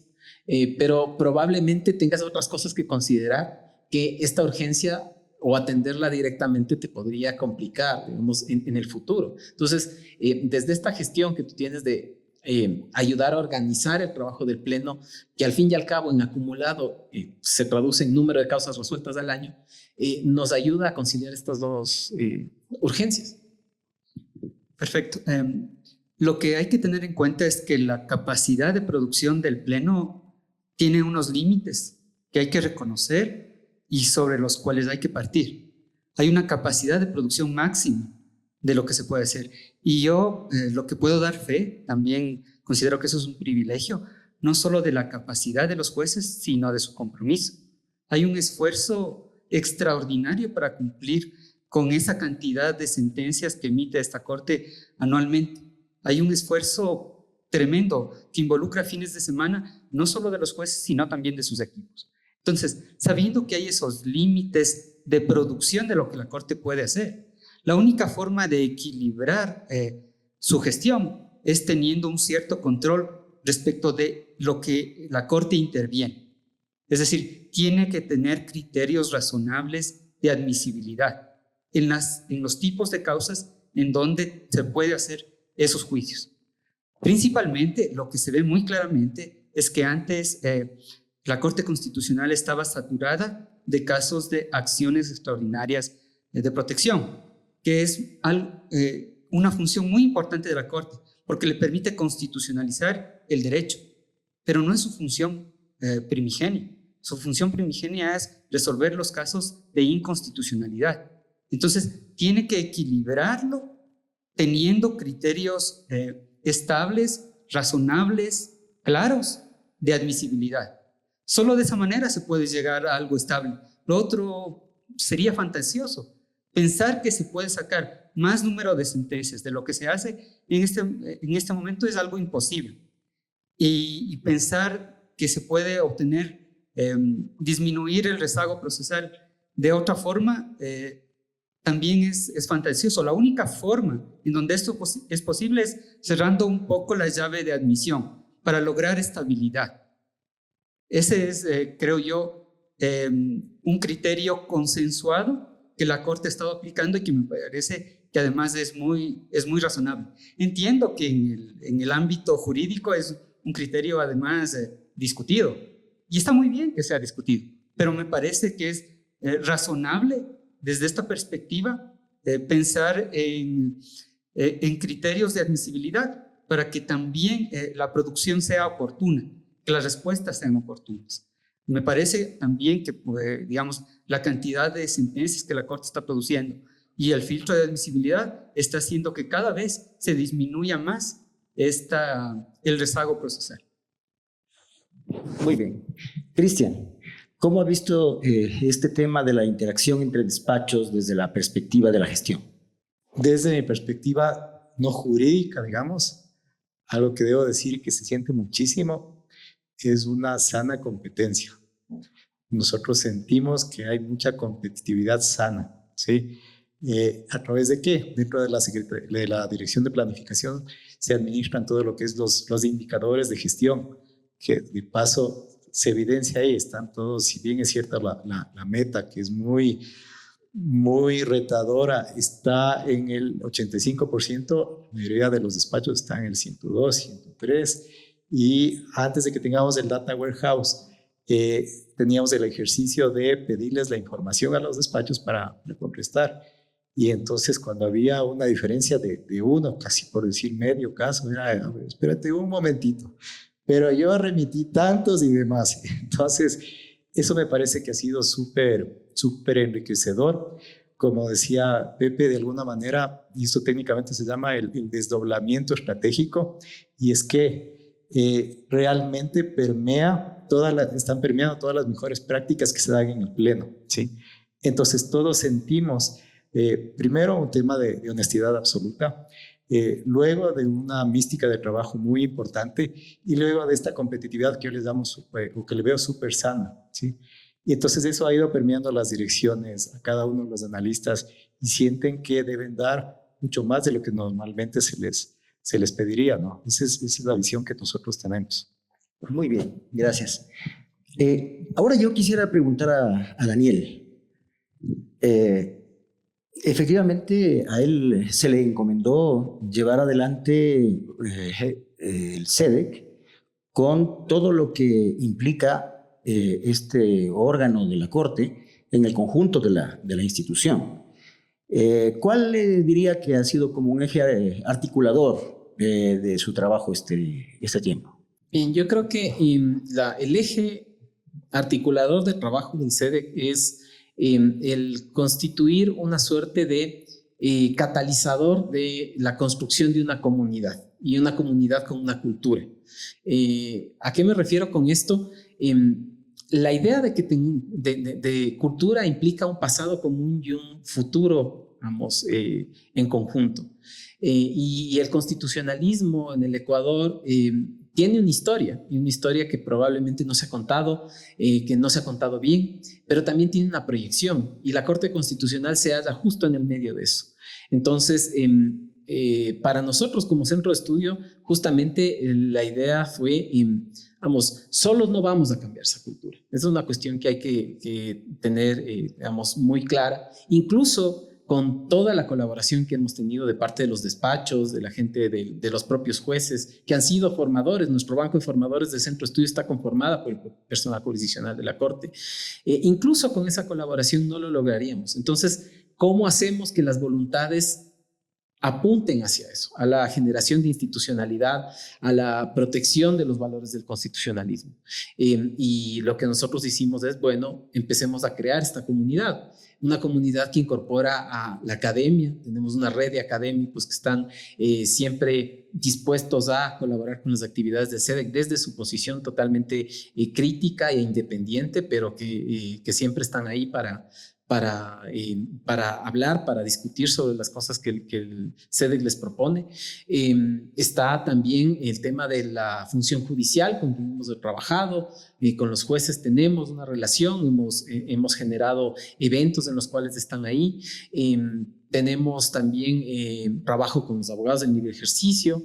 Pero probablemente tengas otras cosas que considerar que esta urgencia o atenderla directamente te podría complicar, digamos, en el futuro. Entonces, desde esta gestión que tú tienes de ayudar a organizar el trabajo del Pleno, que al fin y al cabo en acumulado se traduce en número de causas resueltas al año, nos ayuda a conciliar estas dos urgencias. Perfecto. Lo que hay que tener en cuenta es que la capacidad de producción del Pleno tiene unos límites que hay que reconocer y sobre los cuales hay que partir. Hay una capacidad de producción máxima de lo que se puede hacer. Y yo lo que puedo dar fe, también considero que eso es un privilegio, no solo de la capacidad de los jueces, sino de su compromiso. Hay un esfuerzo extraordinario para cumplir con esa cantidad de sentencias que emite esta Corte anualmente. Hay un esfuerzo tremendo que involucra fines de semana, no solo de los jueces, sino también de sus equipos. Entonces, sabiendo que hay esos límites de producción de lo que la Corte puede hacer, la única forma de equilibrar su gestión es teniendo un cierto control respecto de lo que la Corte interviene. Es decir, tiene que tener criterios razonables de admisibilidad en los tipos de causas en donde se puede hacer esos juicios. Principalmente, lo que se ve muy claramente es que antes la Corte Constitucional estaba saturada de casos de acciones extraordinarias de protección, que es una función muy importante de la Corte, porque le permite constitucionalizar el derecho, pero no es su función primigenia. Su función primigenia es resolver los casos de inconstitucionalidad. Entonces, tiene que equilibrarlo teniendo criterios estables, razonables, claros de admisibilidad. Solo de esa manera se puede llegar a algo estable. Lo otro sería fantasioso. Pensar que se puede sacar más número de sentencias de lo que se hace en este momento es algo imposible. Y pensar que se puede obtener, disminuir el rezago procesal de otra forma, también es fantasioso. La única forma en donde esto es posible es cerrando un poco la llave de admisión para lograr estabilidad. Ese es, creo yo, un criterio consensuado que la Corte ha estado aplicando y que me parece que además es muy razonable. Entiendo que en el ámbito jurídico es un criterio además discutido, y está muy bien que sea discutido, pero me parece que es razonable desde esta perspectiva pensar en criterios de admisibilidad para que también la producción sea oportuna, que las respuestas sean oportunas. Me parece también que, digamos, la cantidad de sentencias que la Corte está produciendo y el filtro de admisibilidad está haciendo que cada vez se disminuya más el rezago procesal. Muy bien. Cristian, ¿cómo ha visto este tema de la interacción entre despachos desde la perspectiva de la gestión? Desde mi perspectiva no jurídica, digamos, algo que debo decir que se siente muchísimo es una sana competencia. Nosotros sentimos que hay mucha competitividad sana, ¿sí? ¿A través de qué? Dentro de la Dirección de Planificación se administran todo lo que es los indicadores de gestión, que de paso se evidencia ahí, están todos, si bien es cierta la meta, que es muy retadora, está en el 85%, la mayoría de los despachos están en el 102, 103, y antes de que tengamos el Data Warehouse, teníamos el ejercicio de pedirles la información a los despachos para contestar. Y entonces cuando había una diferencia de uno, casi por decir medio caso, era, espérate un momentito, pero yo remití tantos y demás. Entonces, eso me parece que ha sido súper enriquecedor. Como decía Pepe, de alguna manera, y esto técnicamente se llama el desdoblamiento estratégico, y es que realmente están permeando todas las mejores prácticas que se dan en el pleno, ¿sí? Entonces todos sentimos, primero, un tema de honestidad absoluta, luego de una mística de trabajo muy importante, y luego de esta competitividad que yo les llamo o que le veo súper sana, ¿sí? Y entonces eso ha ido permeando las direcciones a cada uno de los analistas y sienten que deben dar mucho más de lo que normalmente se les pediría, ¿no? Esa es la visión que nosotros tenemos. Muy bien, gracias. Ahora yo quisiera preguntar a Daniel. Efectivamente, a él se le encomendó llevar adelante el SEDEC con todo lo que implica este órgano de la Corte en el conjunto de la institución. ¿Cuál diría que ha sido como un eje articulador de su trabajo este tiempo? Bien, yo creo que el eje articulador de trabajo del SEDEC es el constituir una suerte de catalizador de la construcción de una comunidad y una comunidad con una cultura. ¿A qué me refiero con esto? La idea de que de cultura implica un pasado común y un futuro, vamos, en conjunto. Y el constitucionalismo en el Ecuador tiene una historia, y una historia que probablemente no se ha contado, que no se ha contado bien, pero también tiene una proyección, y la Corte Constitucional se halla justo en el medio de eso. Entonces, para nosotros como centro de estudio, justamente la idea fue, vamos, solos no vamos a cambiar esa cultura. Esa es una cuestión que hay que tener, digamos, muy clara, incluso con toda la colaboración que hemos tenido de parte de los despachos, de la gente de los propios jueces, que han sido formadores. Nuestro banco de formadores del centro de estudio está conformada por el personal jurisdiccional de la Corte. Incluso con esa colaboración no lo lograríamos. Entonces, ¿cómo hacemos que las voluntades apunten hacia eso, a la generación de institucionalidad, a la protección de los valores del constitucionalismo? Y lo que nosotros hicimos es, bueno, empecemos a crear esta comunidad, una comunidad que incorpora a la academia. Tenemos una red de académicos que están siempre dispuestos a colaborar con las actividades del CEDEC desde su posición totalmente crítica e independiente, pero que siempre están ahí para hablar, para discutir sobre las cosas que el CEDEC les propone. Está también el tema de la función judicial, con quien hemos trabajado, con los jueces tenemos una relación, hemos generado eventos en los cuales están ahí. Tenemos también trabajo con los abogados del libre ejercicio.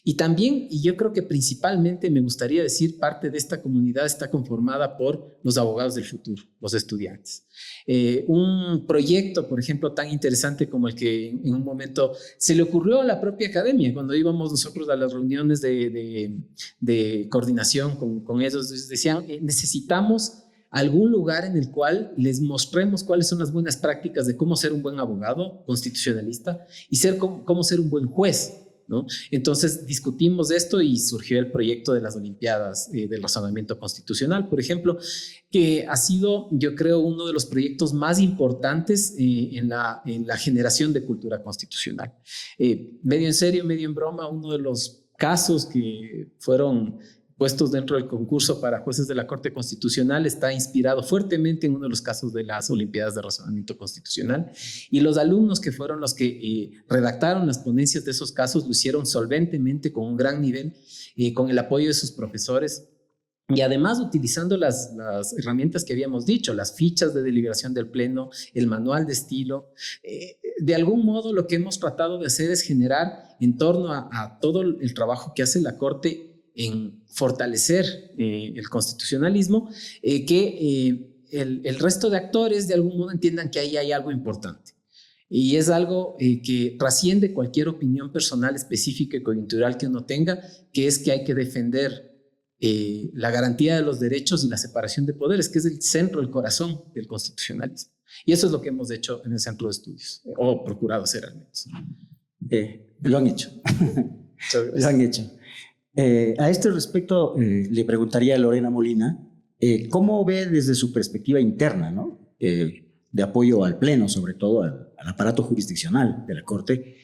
Y también, y yo creo que principalmente me gustaría decir, parte de esta comunidad está conformada por los abogados del futuro, los estudiantes. Un proyecto, por ejemplo, tan interesante como el que en un momento se le ocurrió a la propia academia, cuando íbamos nosotros a las reuniones de coordinación con ellos, decían, necesitamos algún lugar en el cual les mostremos cuáles son las buenas prácticas de cómo ser un buen abogado constitucionalista y cómo ser un buen juez, ¿no? Entonces discutimos esto y surgió el proyecto de las Olimpiadas del Razonamiento Constitucional, por ejemplo, que ha sido, yo creo, uno de los proyectos más importantes en la generación de cultura constitucional. Medio en serio, medio en broma, uno de los casos que fueron puestos dentro del concurso para jueces de la Corte Constitucional está inspirado fuertemente en uno de los casos de las Olimpiadas de Razonamiento Constitucional, y los alumnos que fueron los que redactaron las ponencias de esos casos lo hicieron solventemente, con un gran nivel, con el apoyo de sus profesores, y además utilizando las herramientas que habíamos dicho, las fichas de deliberación del Pleno, el manual de estilo. De algún modo lo que hemos tratado de hacer es generar, en torno a todo el trabajo que hace la Corte en fortalecer el constitucionalismo, que el resto de actores de algún modo entiendan que ahí hay algo importante. Y es algo que trasciende cualquier opinión personal específica y coyuntural que uno tenga, que es que hay que defender la garantía de los derechos y la separación de poderes, que es el centro, el corazón del constitucionalismo. Y eso es lo que hemos hecho en el centro de estudios, o procurado hacer al menos. Lo han hecho. Lo han hecho. A este respecto, le preguntaría a Lorena Molina, ¿cómo ve desde su perspectiva interna, ¿no? De apoyo al Pleno, sobre todo al aparato jurisdiccional de la Corte,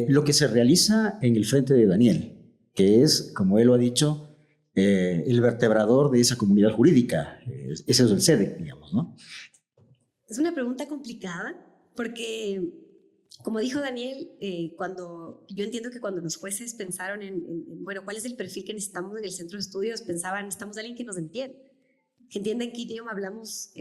lo que se realiza en el frente de Daniel, que es, como él lo ha dicho, el vertebrador de esa comunidad jurídica? Ese es el CEDEC, digamos, ¿no? Es una pregunta complicada porque, como dijo Daniel, yo entiendo que cuando los jueces pensaron bueno, ¿cuál es el perfil que necesitamos en el centro de estudios? Pensaban, necesitamos a alguien que nos entienda, que entienda en qué idioma hablamos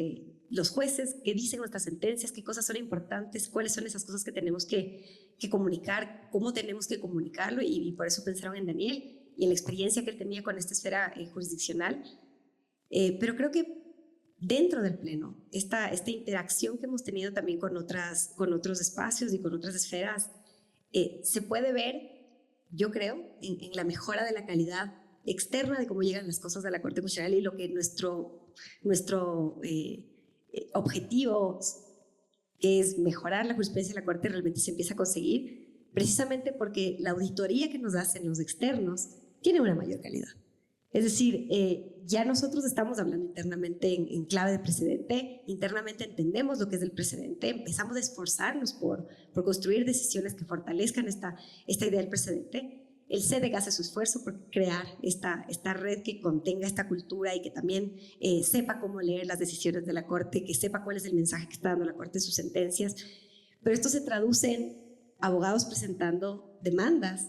los jueces, qué dicen nuestras sentencias, qué cosas son importantes, cuáles son esas cosas que tenemos que comunicar, cómo tenemos que comunicarlo, y por eso pensaron en Daniel y en la experiencia que él tenía con esta esfera jurisdiccional. Pero creo que dentro del Pleno, esta interacción que hemos tenido también con otros espacios y con otras esferas, se puede ver, yo creo, en la mejora de la calidad externa de cómo llegan las cosas a la Corte Constitucional, y lo que nuestro objetivo, que es mejorar la jurisprudencia de la Corte, realmente se empieza a conseguir, precisamente porque la auditoría que nos hacen los externos tiene una mayor calidad. Es decir, ya nosotros estamos hablando internamente en clave de precedente, internamente entendemos lo que es el precedente, empezamos a esforzarnos por construir decisiones que fortalezcan esta idea del precedente. El CEDEC hace su esfuerzo por crear esta red que contenga esta cultura y que también sepa cómo leer las decisiones de la Corte, que sepa cuál es el mensaje que está dando la Corte en sus sentencias. Pero esto se traduce en abogados presentando demandas,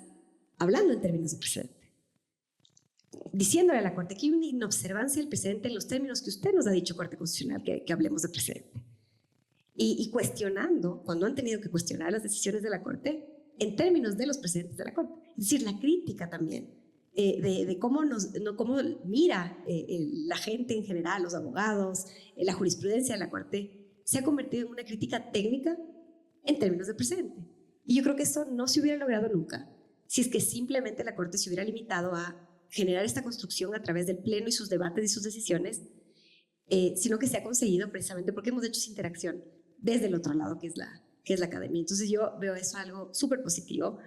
hablando en términos de precedente, diciéndole a la Corte que hay una inobservancia del precedente en los términos que usted nos ha dicho, Corte Constitucional, que hablemos de precedente. y cuestionando, cuando han tenido que cuestionar las decisiones de la Corte, en términos de los precedentes de la Corte. Es decir, la crítica también de cómo, cómo mira la gente en general, los abogados, la jurisprudencia de la Corte, se ha convertido en una crítica técnica en términos de precedente. Y yo creo que eso no se hubiera logrado nunca si es que simplemente la Corte se hubiera limitado a generar esta construcción a través del Pleno y sus debates y sus decisiones, sino que se ha conseguido precisamente porque hemos hecho esa interacción desde el otro lado, que es la academia. Entonces yo veo eso algo súper positivo.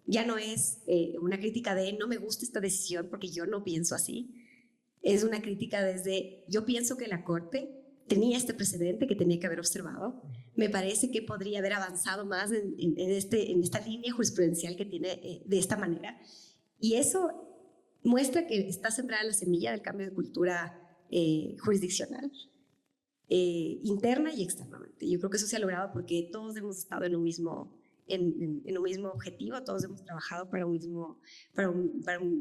Ya no es una crítica de no me gusta esta decisión porque yo no pienso así. Es una crítica desde yo pienso que la Corte tenía este precedente que tenía que haber observado. Me parece que podría haber avanzado más en esta línea jurisprudencial que tiene de esta manera. Y eso muestra que está sembrada la semilla del cambio de cultura jurisdiccional, interna y externamente. Yo creo que eso se ha logrado porque todos hemos estado en un mismo objetivo, todos hemos trabajado para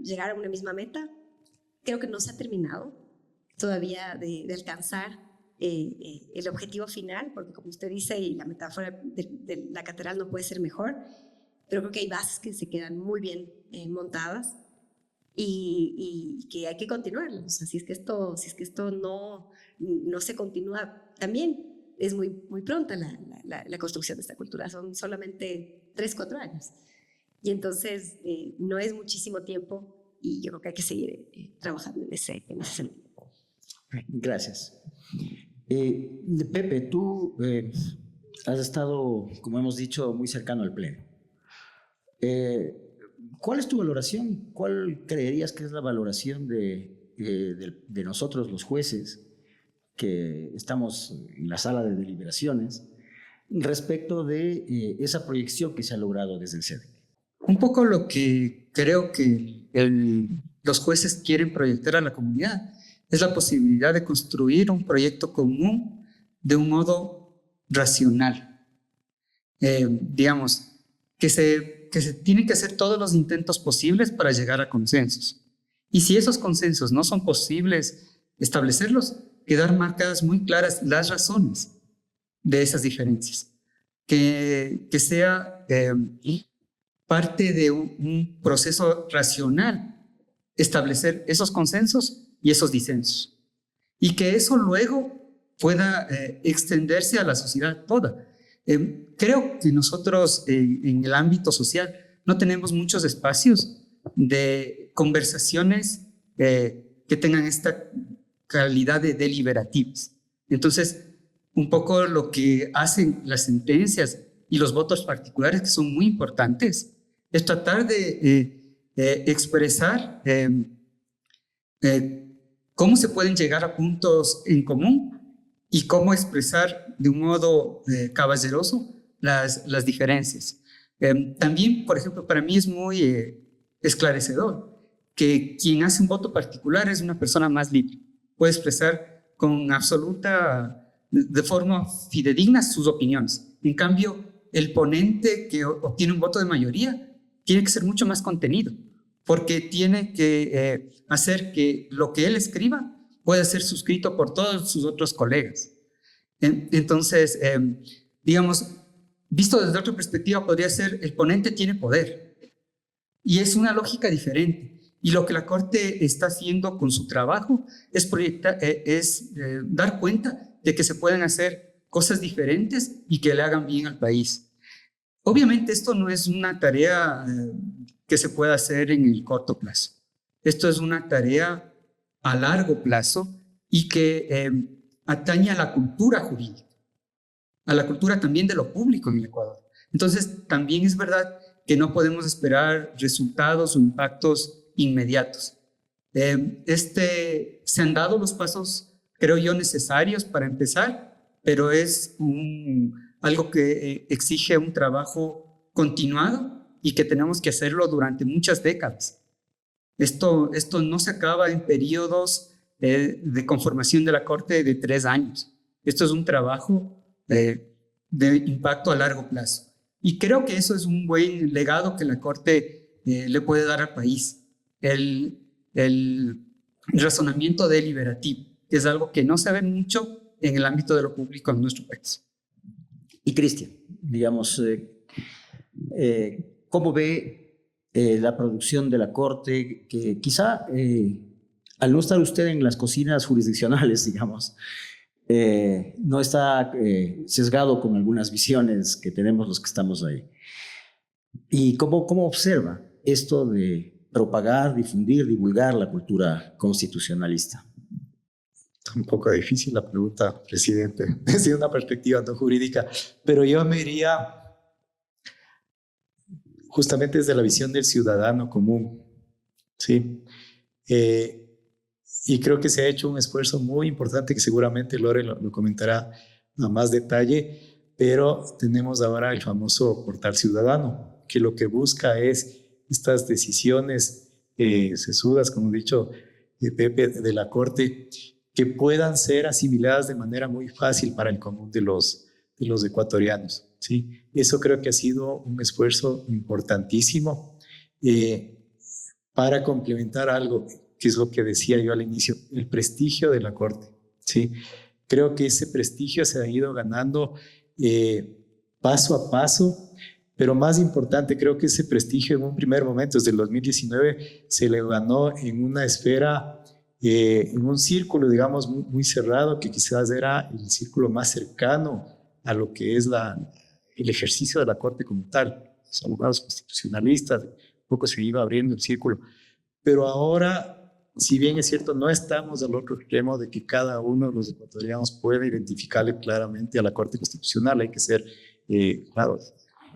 llegar a una misma meta. Creo que no se ha terminado todavía de alcanzar el objetivo final, porque como usted dice, y la metáfora de la catedral no puede ser mejor, pero creo que hay bases que se quedan muy bien montadas y que hay que continuarlo. O sea, si es que esto no se continúa, también es muy pronta la construcción de esta cultura. Son solamente 3-4 años. Y entonces no es muchísimo tiempo y yo creo que hay que seguir trabajando en ese sentido. Gracias. Pepe, tú has estado, como hemos dicho, muy cercano al Pleno. ¿Cuál es tu valoración? ¿Cuál creerías que es la valoración de nosotros, los jueces, que estamos en la sala de deliberaciones, respecto de esa proyección que se ha logrado desde el SEDEC? Un poco lo que creo que los jueces quieren proyectar a la comunidad es la posibilidad de construir un proyecto común de un modo racional. Digamos, que se tienen que hacer todos los intentos posibles para llegar a consensos. Y si esos consensos no son posibles establecerlos, quedar marcadas muy claras las razones de esas diferencias. Que sea parte de un proceso racional establecer esos consensos y esos disensos. Y que eso luego pueda extenderse a la sociedad toda. Creo que nosotros en el ámbito social no tenemos muchos espacios de conversaciones que tengan esta calidad de deliberativas. Entonces, un poco lo que hacen las sentencias y los votos particulares, que son muy importantes, es tratar de expresar cómo se pueden llegar a puntos en común y cómo expresar de un modo caballeroso las diferencias. También, por ejemplo, para mí es muy esclarecedor que quien hace un voto particular es una persona más libre. Puede expresar de forma fidedigna sus opiniones. En cambio, el ponente que obtiene un voto de mayoría tiene que ser mucho más contenido, porque tiene que hacer que lo que él escriba pueda ser suscrito por todos sus otros colegas. Entonces, digamos, visto desde otra perspectiva, podría ser el ponente tiene poder. Y es una lógica diferente. Y lo que la Corte está haciendo con su trabajo es dar cuenta de que se pueden hacer cosas diferentes y que le hagan bien al país. Obviamente esto no es una tarea que se pueda hacer en el corto plazo. Esto es una tarea a largo plazo y que atañe a la cultura jurídica, a la cultura también de lo público en el Ecuador. Entonces, también es verdad que no podemos esperar resultados o impactos inmediatos. Se han dado los pasos, creo yo, necesarios para empezar, pero es algo que exige un trabajo continuado y que tenemos que hacerlo durante muchas décadas. Esto no se acaba en periodos de conformación de la Corte de 3 años. Esto es un trabajo de impacto a largo plazo. Y creo que eso es un buen legado que la Corte le puede dar al país. El razonamiento deliberativo, que es algo que no se ve mucho en el ámbito de lo público en nuestro país. Y Cristian, digamos, ¿cómo ve la producción de la Corte? Que quizá, al no estar usted en las cocinas jurisdiccionales, digamos, no está sesgado con algunas visiones que tenemos los que estamos ahí. ¿Y cómo observa esto de propagar, difundir, divulgar la cultura constitucionalista? Un poco difícil la pregunta, presidente, desde una perspectiva no jurídica, pero yo me iría justamente desde la visión del ciudadano común, ¿sí? Y creo que se ha hecho un esfuerzo muy importante que seguramente Lore lo comentará a más detalle, pero tenemos ahora el famoso portal ciudadano, que lo que busca es estas decisiones sesudas, como he dicho, Pepe, de la Corte, que puedan ser asimiladas de manera muy fácil para el común de los ecuatorianos, ¿sí? Eso creo que ha sido un esfuerzo importantísimo para complementar algo que es lo que decía yo al inicio, el prestigio de la Corte, ¿sí? Creo que ese prestigio se ha ido ganando paso a paso, pero más importante, creo que ese prestigio en un primer momento, desde el 2019, se le ganó en una esfera, en un círculo, digamos, muy cerrado, que quizás era el círculo más cercano a lo que es el ejercicio de la Corte como tal. Los abogados constitucionalistas, un poco se iba abriendo el círculo. Pero ahora, si bien es cierto, no estamos al otro extremo de que cada uno de los ecuatorianos pueda identificarle claramente a la Corte Constitucional. Hay que ser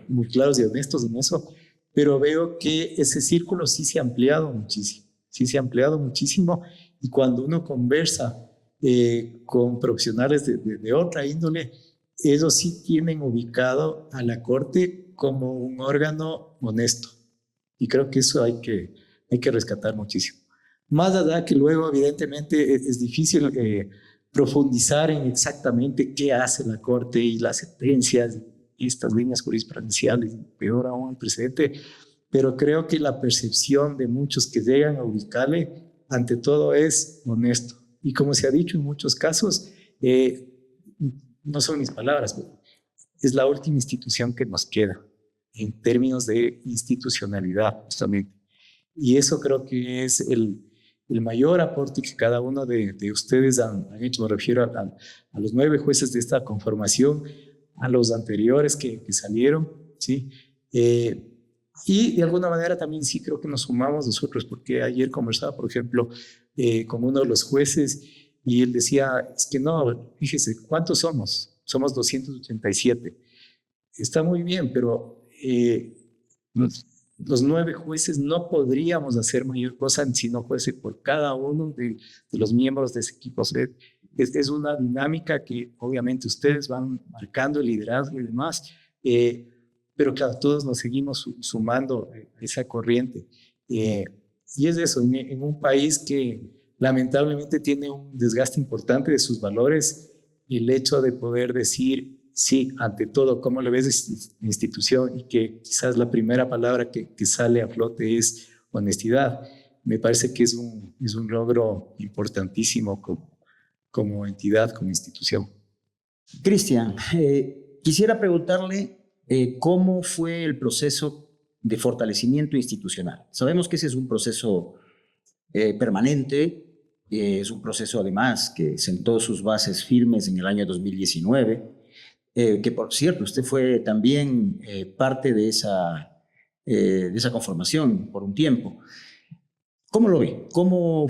muy claros y honestos en eso. Pero veo que ese círculo sí se ha ampliado muchísimo. Sí se ha ampliado muchísimo. Y cuando uno conversa con profesionales de otra índole, ellos sí tienen ubicado a la Corte como un órgano honesto. Y creo que eso hay que rescatar muchísimo. Más allá que luego, evidentemente, es difícil profundizar en exactamente qué hace la Corte y las sentencias y estas líneas jurisprudenciales, peor aún el precedente, pero creo que la percepción de muchos que llegan a ubicarle, ante todo, es honesto. Y como se ha dicho en muchos casos, no son mis palabras, pero es la última institución que nos queda en términos de institucionalidad, justamente. Y eso creo que es el mayor aporte que cada uno de ustedes han hecho. Me refiero a los 9 jueces de esta conformación, a los anteriores que salieron, ¿sí? Y de alguna manera también sí creo que nos sumamos nosotros, porque ayer conversaba, por ejemplo, con uno de los jueces y él decía, es que no, fíjese, ¿cuántos somos? Somos 287. Está muy bien, pero los 9 jueces no podríamos hacer mayor cosa si no fuese por cada uno de los miembros de ese equipo. O sea, es una dinámica que obviamente ustedes van marcando el liderazgo y demás, pero claro, todos nos seguimos sumando a esa corriente. Y es eso, en un país que lamentablemente tiene un desgaste importante de sus valores, el hecho de poder decir sí, ante todo, cómo le ves esta institución, y que quizás la primera palabra que sale a flote es honestidad, me parece que es un logro importantísimo como entidad, como institución. Cristian, quisiera preguntarle cómo fue el proceso de fortalecimiento institucional. Sabemos que ese es un proceso permanente, es un proceso además que sentó sus bases firmes en el año 2019, que por cierto, usted fue también parte de esa conformación por un tiempo. ¿Cómo lo ve? ¿Cómo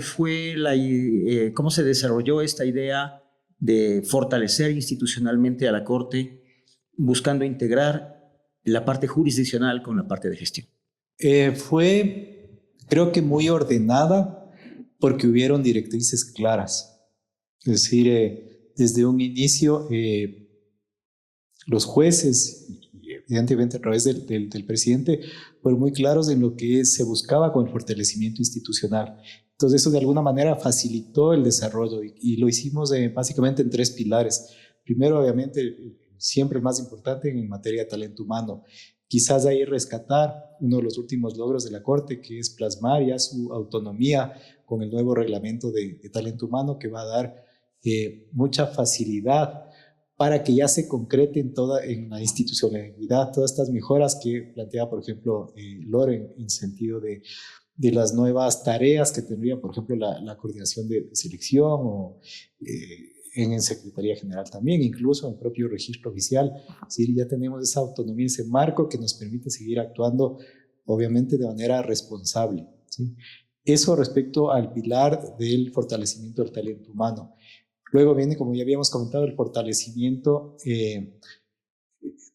se desarrolló esta idea de fortalecer institucionalmente a la Corte, buscando integrar la parte jurisdiccional con la parte de gestión? Fue, creo que muy ordenada, porque hubieron directrices claras. Es decir, desde un inicio, los jueces, evidentemente a través del presidente, fueron muy claros en lo que se buscaba con el fortalecimiento institucional. Entonces eso de alguna manera facilitó el desarrollo y lo hicimos básicamente en 3 pilares. Primero, obviamente, siempre el más importante en materia de talento humano. Quizás ahí rescatar uno de los últimos logros de la Corte, que es plasmar ya su autonomía con el nuevo reglamento de talento humano, que va a dar mucha facilidad para que ya se concreten en la institucionalidad todas estas mejoras que plantea, por ejemplo, Loren, en sentido de las nuevas tareas que tendría, por ejemplo, la coordinación de selección o en Secretaría General también, incluso en el propio registro oficial. ¿Sí? Ya tenemos esa autonomía, ese marco que nos permite seguir actuando, obviamente, de manera responsable. ¿Sí? Eso respecto al pilar del fortalecimiento del talento humano. Luego viene, como ya habíamos comentado, el fortalecimiento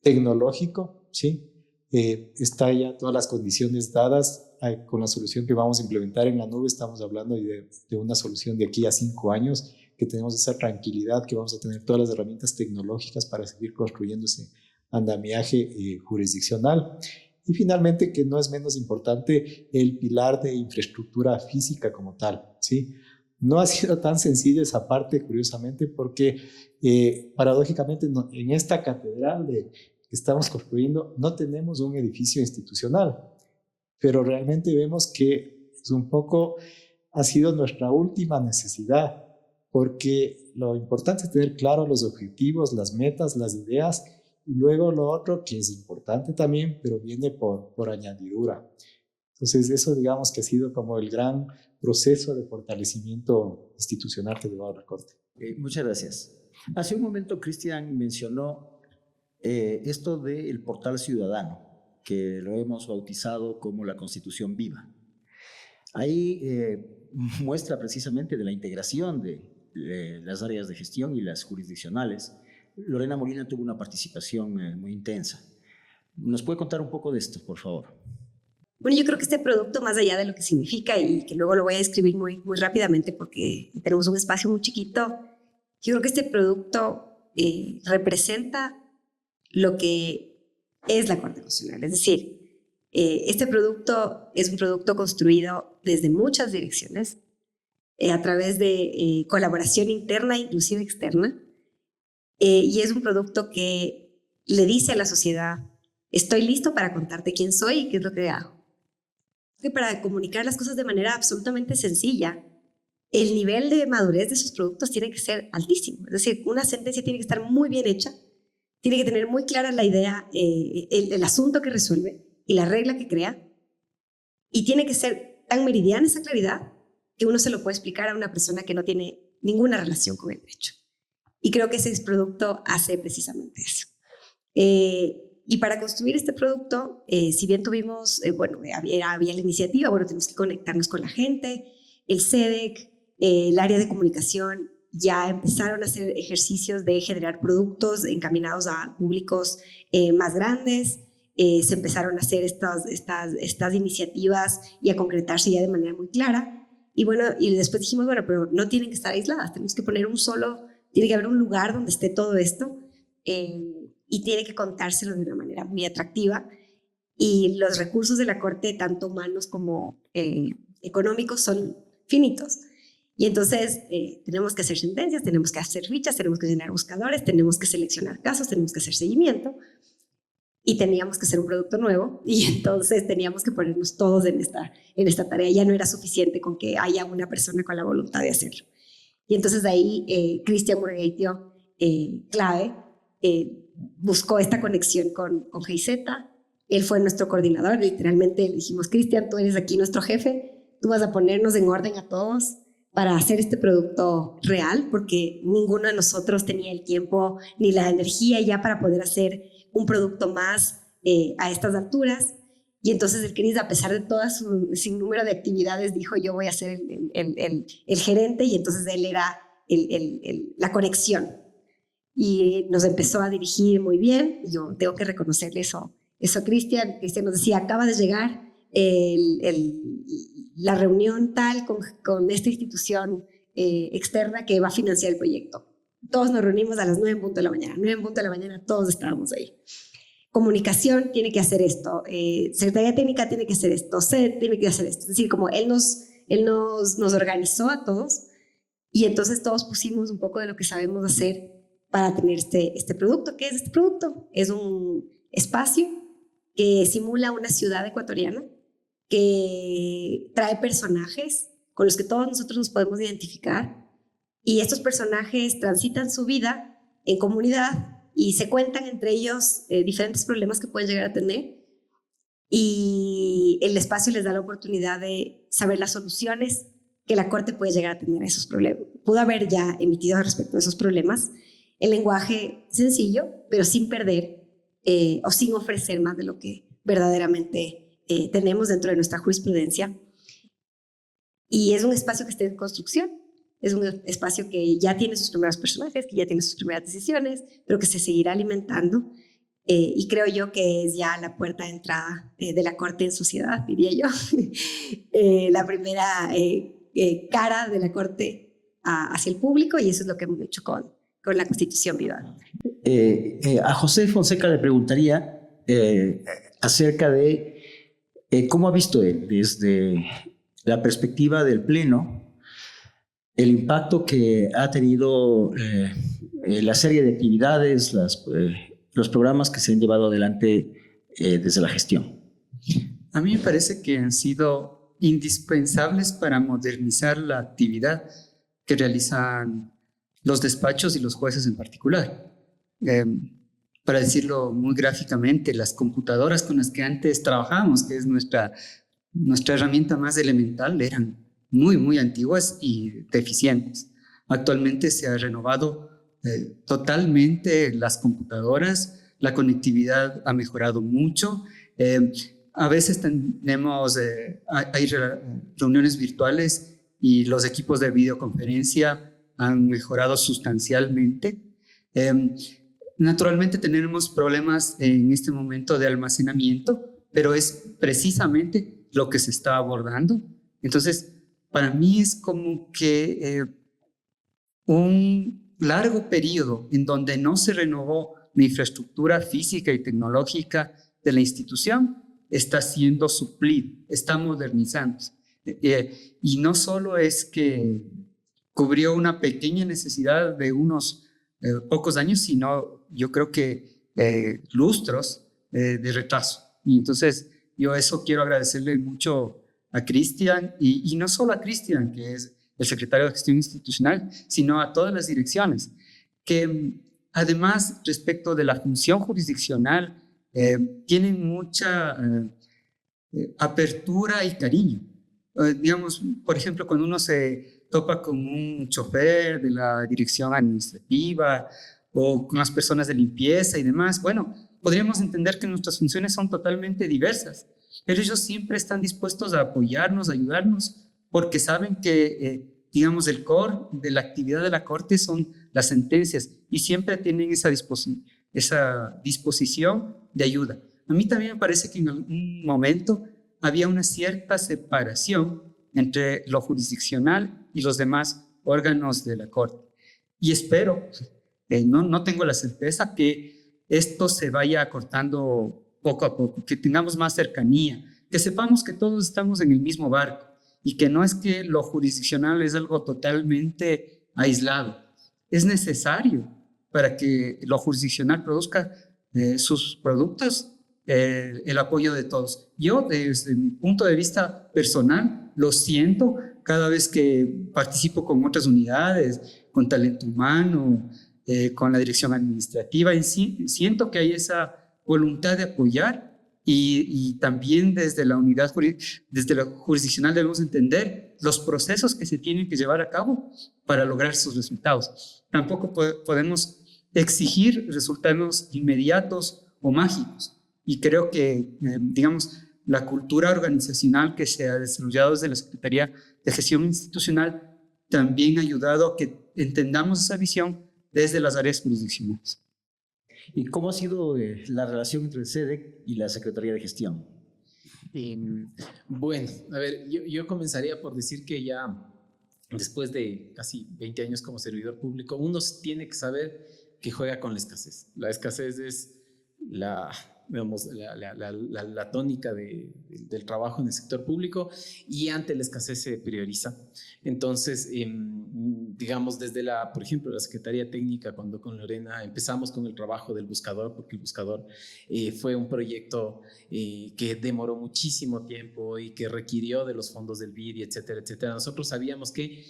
tecnológico, ¿sí? Está ya todas las condiciones dadas con la solución que vamos a implementar en la nube. Estamos hablando de una solución de aquí a 5 años, que tenemos esa tranquilidad, que vamos a tener todas las herramientas tecnológicas para seguir construyendo ese andamiaje jurisdiccional. Y finalmente, que no es menos importante, el pilar de infraestructura física como tal, ¿sí? No ha sido tan sencilla esa parte, curiosamente, porque paradójicamente en esta catedral que estamos construyendo no tenemos un edificio institucional, pero realmente vemos que es un poco, ha sido nuestra última necesidad, porque lo importante es tener claros los objetivos, las metas, las ideas, y luego lo otro que es importante también, pero viene por añadidura. Entonces eso, digamos, que ha sido como el gran proceso de fortalecimiento institucional que llevaba la Corte. Muchas gracias. Hace un momento Cristian mencionó esto del portal ciudadano, que lo hemos bautizado como la Constitución Viva. Ahí muestra precisamente de la integración de las áreas de gestión y las jurisdiccionales. Lorena Molina tuvo una participación muy intensa. ¿Nos puede contar un poco de esto, por favor? Bueno, yo creo que este producto, más allá de lo que significa, y que luego lo voy a describir muy rápidamente porque tenemos un espacio muy chiquito, yo creo que este producto representa lo que es la Corte Constitucional. Es decir, este producto es un producto construido desde muchas direcciones, a través de colaboración interna e inclusive externa, y es un producto que le dice a la sociedad: estoy listo para contarte quién soy y qué es lo que hago. Que para comunicar las cosas de manera absolutamente sencilla, el nivel de madurez de sus productos tiene que ser altísimo. Es decir, una sentencia tiene que estar muy bien hecha, tiene que tener muy clara la idea, el asunto que resuelve y la regla que crea, y tiene que ser tan meridiana esa claridad que uno se lo puede explicar a una persona que no tiene ninguna relación con el derecho. Y creo que ese producto hace precisamente eso. Y para construir este producto, si bien tuvimos, había la iniciativa, tenemos que conectarnos con la gente, el SEDEC, el área de comunicación, ya empezaron a hacer ejercicios de generar productos encaminados a públicos más grandes, se empezaron a hacer estas iniciativas y a concretarse ya de manera muy clara. Y después dijimos, pero no tienen que estar aisladas, tenemos que poner tiene que haber un lugar donde esté todo esto, y tiene que contárselo de una manera muy atractiva. Y los recursos de la Corte, tanto humanos como económicos, son finitos. Y entonces tenemos que hacer sentencias, tenemos que hacer fichas, tenemos que llenar buscadores, tenemos que seleccionar casos, tenemos que hacer seguimiento, y teníamos que hacer un producto nuevo, y entonces teníamos que ponernos todos en esta tarea. Ya no era suficiente con que haya una persona con la voluntad de hacerlo. Y entonces ahí Cristian Murgueitio, clave, buscó esta conexión con GIZ. Él fue nuestro coordinador, literalmente le dijimos: Cristian, tú eres aquí nuestro jefe, tú vas a ponernos en orden a todos para hacer este producto real, porque ninguno de nosotros tenía el tiempo ni la energía ya para poder hacer un producto más a estas alturas. Y entonces el Cris, a pesar de todo su sinnúmero de actividades, dijo: yo voy a ser el gerente, y entonces él era la conexión. Y nos empezó a dirigir muy bien. Yo tengo que reconocerle eso a Cristian. Cristian nos decía: acaba de llegar la reunión tal con esta institución externa que va a financiar el proyecto. Todos nos reunimos a las 9 en punto de la mañana. 9 en punto de la mañana todos estábamos ahí. Comunicación tiene que hacer esto, Secretaría Técnica tiene que hacer esto, SED tiene que hacer esto. Es decir, como él nos organizó a todos, y entonces todos pusimos un poco de lo que sabemos hacer para tener este producto. ¿Qué es este producto? Es un espacio que simula una ciudad ecuatoriana, que trae personajes con los que todos nosotros nos podemos identificar, y estos personajes transitan su vida en comunidad y se cuentan entre ellos diferentes problemas que pueden llegar a tener, y el espacio les da la oportunidad de saber las soluciones que la Corte puede llegar a tener a esos problemas. Pudo haber ya emitido respecto a esos problemas el lenguaje sencillo, pero sin perder o sin ofrecer más de lo que verdaderamente tenemos dentro de nuestra jurisprudencia. Y es un espacio que está en construcción, es un espacio que ya tiene sus primeros personajes, que ya tiene sus primeras decisiones, pero que se seguirá alimentando. Y creo yo que es ya la puerta de entrada de la Corte en sociedad, diría yo. La primera cara de la Corte hacia el público, y eso es lo que hemos hecho con la Constitución Viva. A José Fonseca le preguntaría acerca de cómo ha visto él desde la perspectiva del Pleno el impacto que ha tenido la serie de actividades, los programas que se han llevado adelante desde la gestión. A mí me parece que han sido indispensables para modernizar la actividad que realizan los despachos y los jueces en particular. Para decirlo muy gráficamente, las computadoras con las que antes trabajábamos, que es nuestra herramienta más elemental, eran muy, muy antiguas y deficientes. Actualmente se ha renovado totalmente las computadoras, la conectividad ha mejorado mucho. A veces tenemos, hay reuniones virtuales y los equipos de videoconferencia han mejorado sustancialmente. Naturalmente tenemos problemas en este momento de almacenamiento, pero es precisamente lo que se está abordando. Entonces, para mí es como que un largo periodo en donde no se renovó la infraestructura física y tecnológica de la institución está siendo suplido, está modernizándose. Y no solo es que cubrió una pequeña necesidad de unos pocos años, sino yo creo que lustros de retraso. Y entonces yo eso quiero agradecerle mucho a Cristian, y no solo a Cristian, que es el secretario de Gestión Institucional, sino a todas las direcciones, que además respecto de la función jurisdiccional tienen mucha apertura y cariño. Digamos, por ejemplo, cuando uno se topa con un chofer de la dirección administrativa o con las personas de limpieza y demás, bueno, podríamos entender que nuestras funciones son totalmente diversas, pero ellos siempre están dispuestos a apoyarnos, a ayudarnos, porque saben que, digamos, el core de la actividad de la Corte son las sentencias y siempre tienen esa disposición de ayuda. A mí también me parece que en algún momento había una cierta separación entre lo jurisdiccional y los demás órganos de la Corte. Y espero, no tengo la certeza, que esto se vaya acortando poco a poco, que tengamos más cercanía, que sepamos que todos estamos en el mismo barco y que no es que lo jurisdiccional es algo totalmente aislado. Es necesario para que lo jurisdiccional produzca sus productos el apoyo de todos. Yo, desde mi punto de vista personal, lo siento cada vez que participo con otras unidades, con talento humano, con la dirección administrativa. Y siento que hay esa voluntad de apoyar, y también desde la unidad, desde la jurisdiccional debemos entender los procesos que se tienen que llevar a cabo para lograr sus resultados. Tampoco podemos exigir resultados inmediatos o mágicos. Y creo que, digamos, la cultura organizacional que se ha desarrollado desde la Secretaría de Gestión Institucional también ha ayudado a que entendamos esa visión desde las áreas jurisdiccionales. ¿Y cómo ha sido la relación entre el SEDEC y la Secretaría de Gestión? Bueno, a ver, yo comenzaría por decir que ya después de casi 20 años como servidor público, uno tiene que saber que juega con la escasez. La escasez es la tónica del trabajo en el sector público, y ante la escasez se prioriza. Entonces, digamos, desde por ejemplo, la Secretaría Técnica, cuando con Lorena empezamos con el trabajo del buscador, porque el buscador fue un proyecto que demoró muchísimo tiempo y que requirió de los fondos del BID, etcétera, etcétera. Nosotros sabíamos que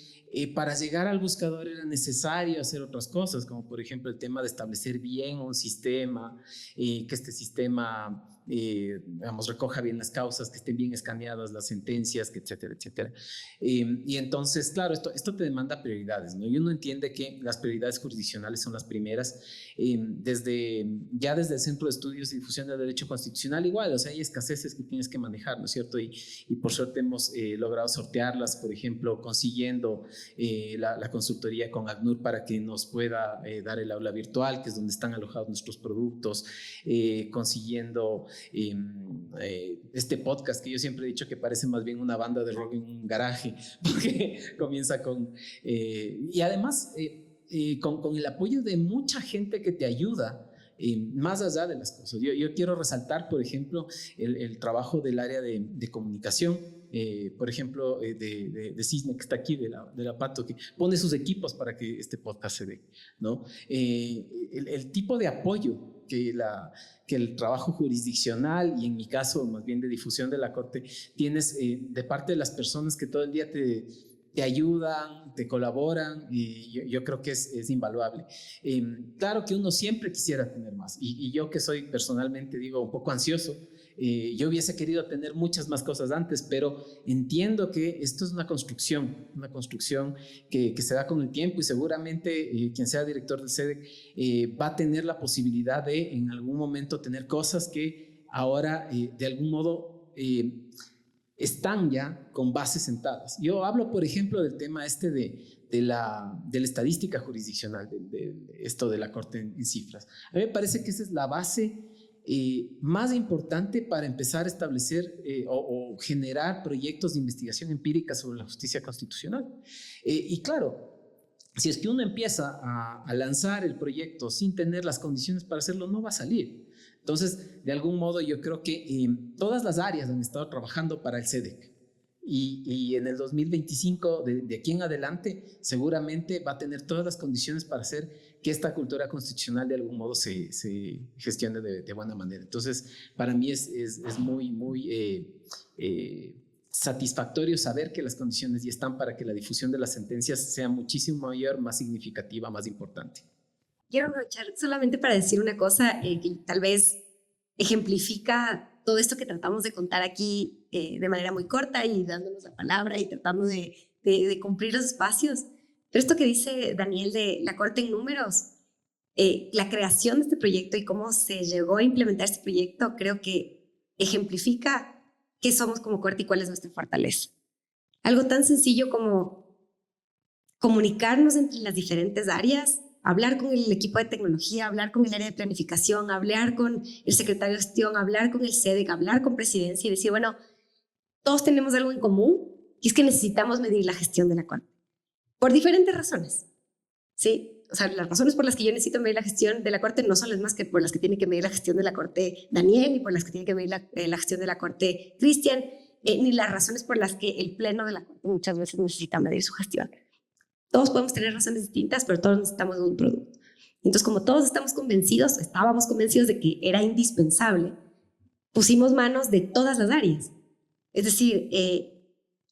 para llegar al buscador era necesario hacer otras cosas, como por ejemplo el tema de establecer bien un sistema, que este sistema digamos, recoja bien las causas, que estén bien escaneadas las sentencias, que etcétera, etcétera. Y entonces, claro, esto te demanda prioridades, ¿no? Y uno entiende que las prioridades jurisdiccionales son las primeras. Desde el Centro de Estudios y Difusión del Derecho Constitucional, igual, o sea, hay escaseces que tienes que manejar, ¿no es cierto? Y por suerte hemos logrado sortearlas, por ejemplo, consiguiendo la consultoría con ACNUR para que nos pueda dar el aula virtual, que es donde están alojados nuestros productos, consiguiendo este podcast que yo siempre he dicho que parece más bien una banda de rock en un garaje, porque comienza con... y además con el apoyo de mucha gente que te ayuda, más allá de las cosas. Yo quiero resaltar, por ejemplo, el trabajo del área de comunicación, por ejemplo, de Cisne, que está aquí, de la Pato, que pone sus equipos para que este podcast se dé, ¿no? El tipo de apoyo que el trabajo jurisdiccional y en mi caso más bien de difusión de la Corte tienes de parte de las personas que todo el día te ayudan, te colaboran, y yo creo que es invaluable. Claro que uno siempre quisiera tener más, y yo que soy personalmente, digo, un poco ansioso, yo hubiese querido tener muchas más cosas antes, pero entiendo que esto es una construcción que se da con el tiempo, y seguramente quien sea director del SEDEC va a tener la posibilidad de en algún momento tener cosas que ahora de algún modo están ya con bases sentadas. Yo hablo, por ejemplo, del tema de la estadística jurisdiccional, de esto de la Corte en cifras. A mí me parece que esa es la base más importante para empezar a establecer o generar proyectos de investigación empírica sobre la justicia constitucional. Y claro, si es que uno empieza a lanzar el proyecto sin tener las condiciones para hacerlo, no va a salir. Entonces, de algún modo, yo creo que todas las áreas han estado trabajando para el SEDEC. Y en el 2025, de aquí en adelante, seguramente va a tener todas las condiciones para hacer que esta cultura constitucional de algún modo se gestione de buena manera. Entonces, para mí es muy, muy satisfactorio saber que las condiciones ya están para que la difusión de las sentencias sea muchísimo mayor, más significativa, más importante. Quiero aprovechar solamente para decir una cosa que tal vez ejemplifica todo esto que tratamos de contar aquí de manera muy corta y dándonos la palabra y tratando de cumplir los espacios. Pero esto que dice Daniel de la Corte en números, la creación de este proyecto y cómo se llegó a implementar este proyecto, creo que ejemplifica qué somos como Corte y cuál es nuestra fortaleza. Algo tan sencillo como comunicarnos entre las diferentes áreas, hablar con el equipo de tecnología, hablar con el área de planificación, hablar con el secretario de gestión, hablar con el SEDEC, hablar con presidencia y decir, bueno, todos tenemos algo en común y es que necesitamos medir la gestión de la Corte. Por diferentes razones, ¿sí? O sea, las razones por las que yo necesito medir la gestión de la Corte no son las más que por las que tiene que medir la gestión de la Corte Daniel, ni por las que tiene que medir la gestión de la Corte Cristian, ni las razones por las que el Pleno de la Corte muchas veces necesita medir su gestión. Todos podemos tener razones distintas, pero todos necesitamos un producto. Entonces, como todos estábamos convencidos de que era indispensable, pusimos manos de todas las áreas. Es decir,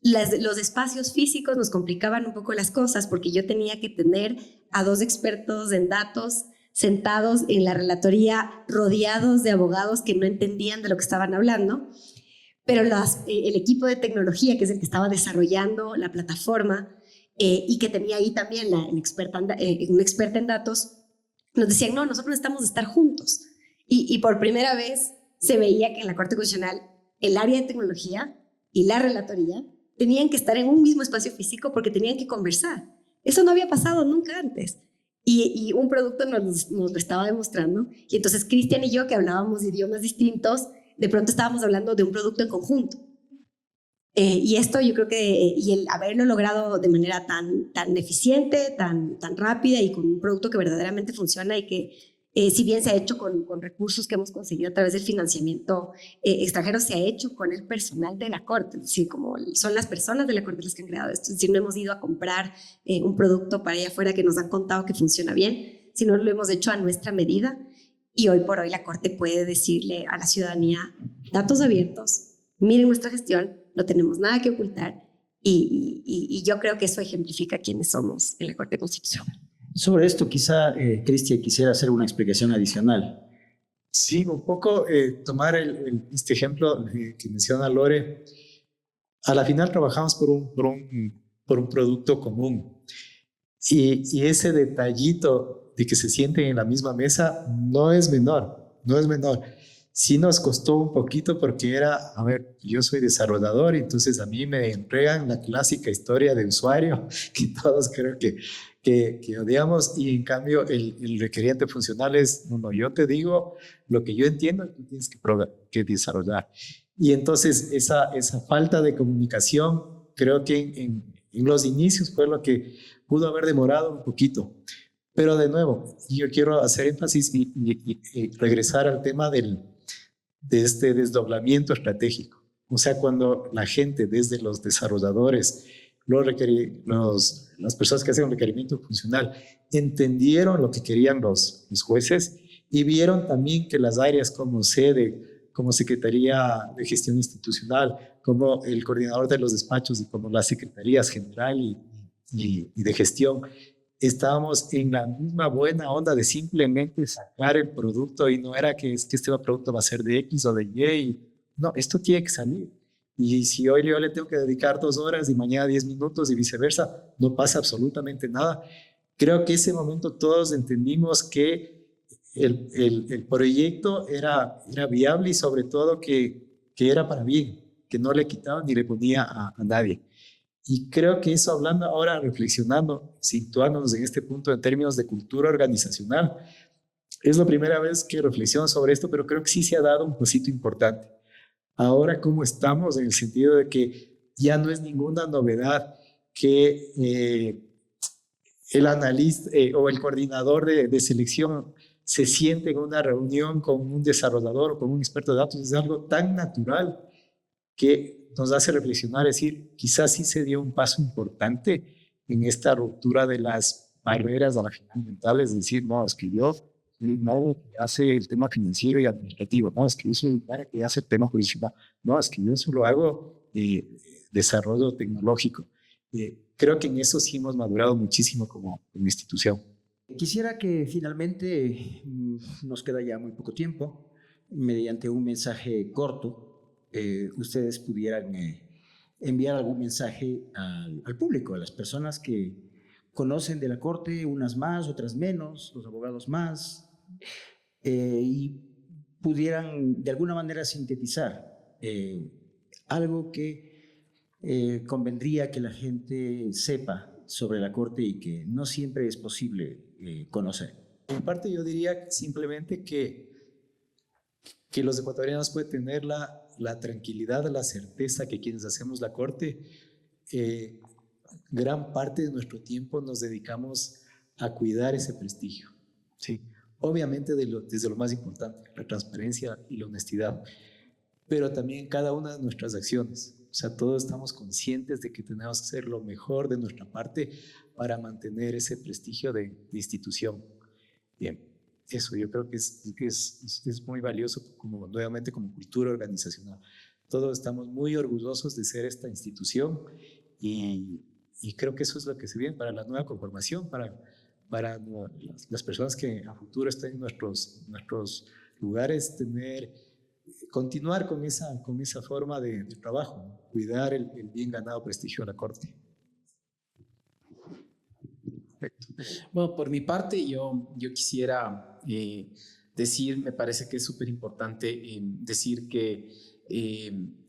los espacios físicos nos complicaban un poco las cosas porque yo tenía que tener a 2 expertos en datos sentados en la relatoría rodeados de abogados que no entendían de lo que estaban hablando, pero el equipo de tecnología, que es el que estaba desarrollando la plataforma, y que tenía ahí también una experta en datos, nos decían, no, nosotros necesitamos estar juntos. Y por primera vez se veía que en la Corte Constitucional el área de tecnología y la relatoría tenían que estar en un mismo espacio físico porque tenían que conversar. Eso no había pasado nunca antes. Y un producto nos lo estaba demostrando. Y entonces Cristian y yo, que hablábamos idiomas distintos, de pronto estábamos hablando de un producto en conjunto. Y esto yo creo que, y el haberlo logrado de manera tan eficiente, tan rápida y con un producto que verdaderamente funciona y que si bien se ha hecho con recursos que hemos conseguido a través del financiamiento extranjero, se ha hecho con el personal de la Corte, es decir, como son las personas de la Corte las que han creado esto, es decir, no hemos ido a comprar un producto para allá afuera que nos han contado que funciona bien, sino lo hemos hecho a nuestra medida y hoy por hoy la Corte puede decirle a la ciudadanía, datos abiertos, miren nuestra gestión, no tenemos nada que ocultar y yo creo que eso ejemplifica quiénes somos en la Corte Constitucional. Sobre esto, quizá, Cristian, quisiera hacer una explicación adicional. Sí, un poco tomar este ejemplo que menciona Lore. A la final trabajamos por un producto común y ese detallito de que se sienten en la misma mesa no es menor, no es menor. Sí nos costó un poquito porque era, a ver, yo soy desarrollador y entonces a mí me entregan la clásica historia de usuario que todos creo que odiamos, y en cambio el requeriente funcional es, no, yo te digo lo que yo entiendo y tú tienes que desarrollar. Y entonces esa falta de comunicación creo que en los inicios fue lo que pudo haber demorado un poquito. Pero de nuevo, yo quiero hacer énfasis y regresar al tema de este desdoblamiento estratégico. O sea, cuando la gente, desde los desarrolladores, las personas que hacen un requerimiento funcional, entendieron lo que querían los jueces y vieron también que las áreas como sede, como Secretaría de Gestión Institucional, como el coordinador de los despachos y como las secretarías general y de gestión, estábamos en la misma buena onda de simplemente sacar el producto, y no era que este producto va a ser de X o de Y, no, esto tiene que salir. Y si hoy yo le tengo que dedicar 2 horas y mañana 10 minutos y viceversa, no pasa absolutamente nada. Creo que ese momento todos entendimos que el proyecto era viable y sobre todo que era para bien, que no le quitaba ni le ponía a nadie. Y creo que eso, hablando ahora, reflexionando, situándonos en este punto en términos de cultura organizacional, es la primera vez que reflexiono sobre esto, pero creo que sí se ha dado un pasito importante. Ahora, ¿cómo estamos? En el sentido de que ya no es ninguna novedad que el analista o el coordinador de selección se siente en una reunión con un desarrollador o con un experto de datos. Es algo tan natural que nos hace reflexionar, es decir, quizás sí se dio un paso importante en esta ruptura de las barreras a la final mental, es decir, no, es que yo soy nadie que hace el tema financiero y administrativo, no, es que yo soy nadie que hace el tema jurisdiccional, no, es que yo solo hago desarrollo tecnológico. Creo que en eso sí hemos madurado muchísimo como institución. Quisiera que finalmente, nos queda ya muy poco tiempo, mediante un mensaje corto, ustedes pudieran enviar algún mensaje al público, a las personas que conocen de la Corte, unas más, otras menos, los abogados más, y pudieran de alguna manera sintetizar algo que convendría que la gente sepa sobre la Corte y que no siempre es posible conocer. En parte yo diría simplemente que los ecuatorianos pueden tener la tranquilidad, la certeza que quienes hacemos la Corte, gran parte de nuestro tiempo nos dedicamos a cuidar ese prestigio. Sí, obviamente desde lo más importante, la transparencia y la honestidad, pero también cada una de nuestras acciones. O sea, todos estamos conscientes de que tenemos que hacer lo mejor de nuestra parte para mantener ese prestigio de institución. Bien, eso yo creo que es muy valioso nuevamente como cultura organizacional. Todos estamos muy orgullosos de ser esta institución y creo que eso es lo que se viene para la nueva conformación, para las personas que a futuro estén en nuestros lugares, continuar con esa forma de trabajo, ¿no? Cuidar el bien ganado prestigio de la Corte. Perfecto. Bueno, por mi parte, yo quisiera decir, me parece que es súper importante decir que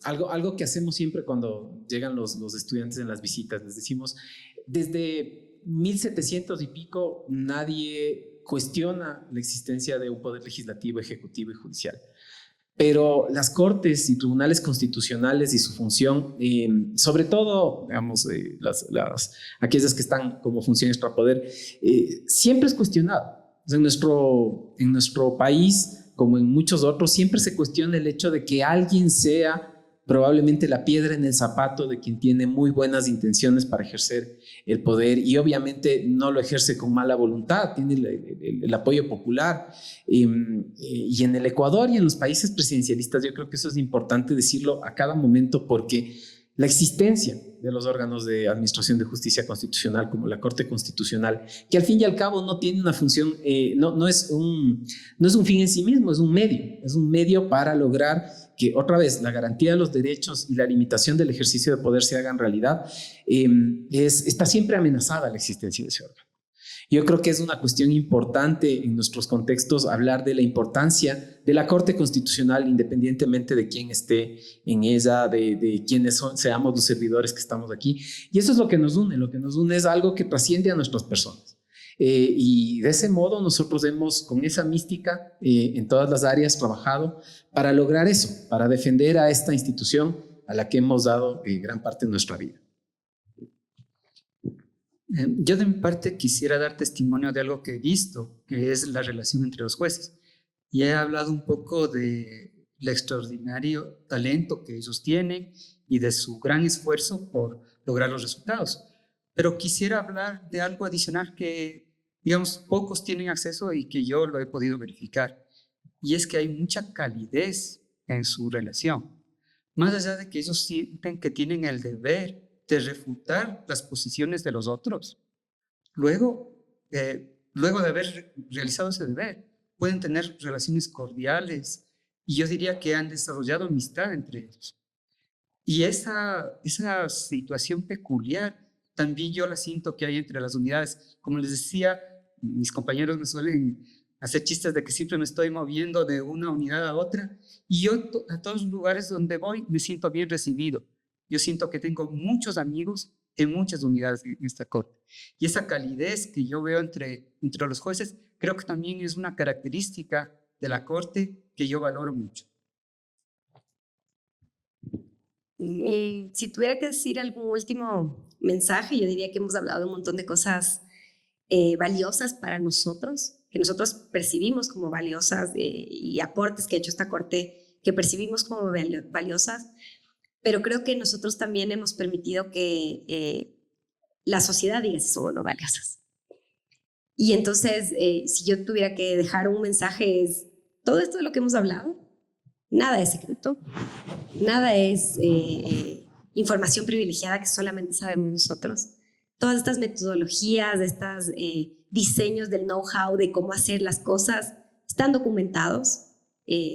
algo que hacemos siempre cuando llegan los estudiantes en las visitas, les decimos, desde 1700 y pico nadie cuestiona la existencia de un poder legislativo, ejecutivo y judicial. Pero las cortes y tribunales constitucionales y su función, sobre todo, digamos, aquellas que están como función extrapoder, siempre es cuestionado. O sea, en nuestro país, como en muchos otros, siempre se cuestiona el hecho de que alguien sea probablemente la piedra en el zapato de quien tiene muy buenas intenciones para ejercer el poder y obviamente no lo ejerce con mala voluntad, tiene el apoyo popular. Y en el Ecuador y en los países presidencialistas yo creo que eso es importante decirlo a cada momento porque la existencia de los órganos de administración de justicia constitucional como la Corte Constitucional, que al fin y al cabo no tiene una función, no es un fin en sí mismo, es un medio para lograr que, otra vez, la garantía de los derechos y la limitación del ejercicio de poder se hagan realidad. Está siempre amenazada la existencia de ese órgano. Yo creo que es una cuestión importante en nuestros contextos hablar de la importancia de la Corte Constitucional, independientemente de quién esté en ella, de quiénes seamos los servidores que estamos aquí. Y eso es lo que nos une. Lo que nos une es algo que trasciende a nuestras personas. Y de ese modo nosotros hemos, con esa mística, en todas las áreas trabajado para lograr eso, para defender a esta institución a la que hemos dado gran parte de nuestra vida. Yo de mi parte quisiera dar testimonio de algo que he visto, que es la relación entre los jueces. Y he hablado un poco de el extraordinario talento que ellos tienen y de su gran esfuerzo por lograr los resultados. Pero quisiera hablar de algo adicional que, digamos, pocos tienen acceso y que yo lo he podido verificar. Y es que hay mucha calidez en su relación. Más allá de que ellos sienten que tienen el deber de refutar las posiciones de los otros. Luego de haber realizado ese deber, pueden tener relaciones cordiales y yo diría que han desarrollado amistad entre ellos. Y esa situación peculiar también yo la siento que hay entre las unidades. Como les decía, mis compañeros me suelen hacer chistes de que siempre me estoy moviendo de una unidad a otra y yo a todos los lugares donde voy me siento bien recibido. Yo siento que tengo muchos amigos en muchas unidades en esta corte. Y esa calidez que yo veo entre los jueces, creo que también es una característica de la corte que yo valoro mucho. Si tuviera que decir algún último mensaje, yo diría que hemos hablado de un montón de cosas valiosas para nosotros, que nosotros percibimos como valiosas y aportes que ha hecho esta corte que percibimos como valiosas. Pero creo que nosotros también hemos permitido que la sociedad diga si somos no valiosas. Y entonces, si yo tuviera que dejar un mensaje, es todo esto de lo que hemos hablado, nada es secreto, nada es información privilegiada que solamente sabemos nosotros. Todas estas metodologías, estos diseños del know-how de cómo hacer las cosas, están documentados,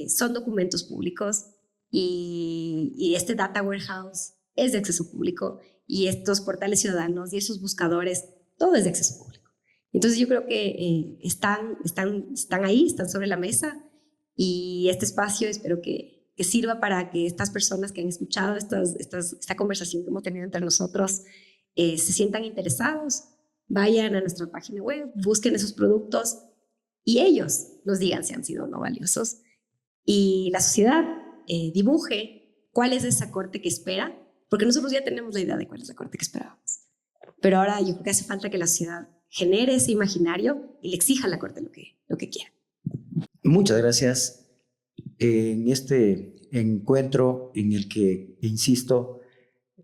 son documentos públicos. Y este data warehouse es de acceso público y estos portales ciudadanos y esos buscadores, todo es de acceso público. Entonces yo creo que están ahí, están sobre la mesa y este espacio espero que sirva para que estas personas que han escuchado esta conversación que hemos tenido entre nosotros se sientan interesados, vayan a nuestra página web, busquen esos productos y ellos nos digan si han sido o no valiosos. Y la sociedad dibuje cuál es esa corte que espera, porque nosotros ya tenemos la idea de cuál es la corte que esperábamos. Pero ahora yo creo que hace falta que la sociedad genere ese imaginario y le exija a la corte lo que quiera. Muchas gracias. En este encuentro en el que, insisto,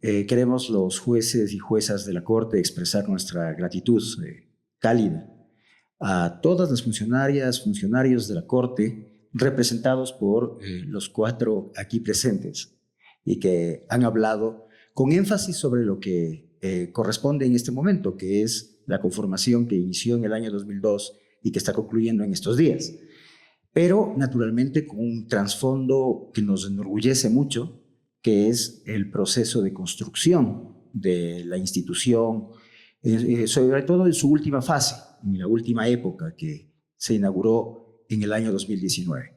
queremos los jueces y juezas de la corte expresar nuestra gratitud cálida a todas las funcionarias, funcionarios de la corte, representados por los 4 aquí presentes y que han hablado con énfasis sobre lo que corresponde en este momento, que es la conformación que inició en el año 2002 y que está concluyendo en estos días. Pero naturalmente con un trasfondo que nos enorgullece mucho, que es el proceso de construcción de la institución, sobre todo en su última fase, en la última época que se inauguró en el año 2019.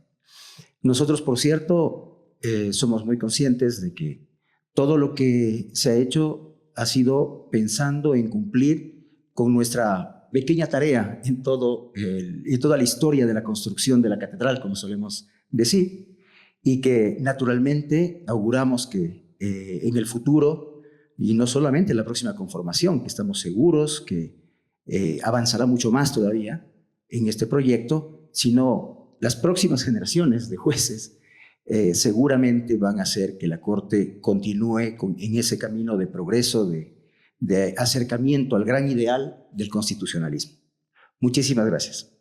Nosotros, por cierto, somos muy conscientes de que todo lo que se ha hecho ha sido pensando en cumplir con nuestra pequeña tarea en toda la historia de la construcción de la catedral, como solemos decir, y que naturalmente auguramos que en el futuro, y no solamente en la próxima conformación, que estamos seguros que avanzará mucho más todavía en este proyecto, sino las próximas generaciones de jueces seguramente van a hacer que la Corte continúe en ese camino de progreso, de acercamiento al gran ideal del constitucionalismo. Muchísimas gracias.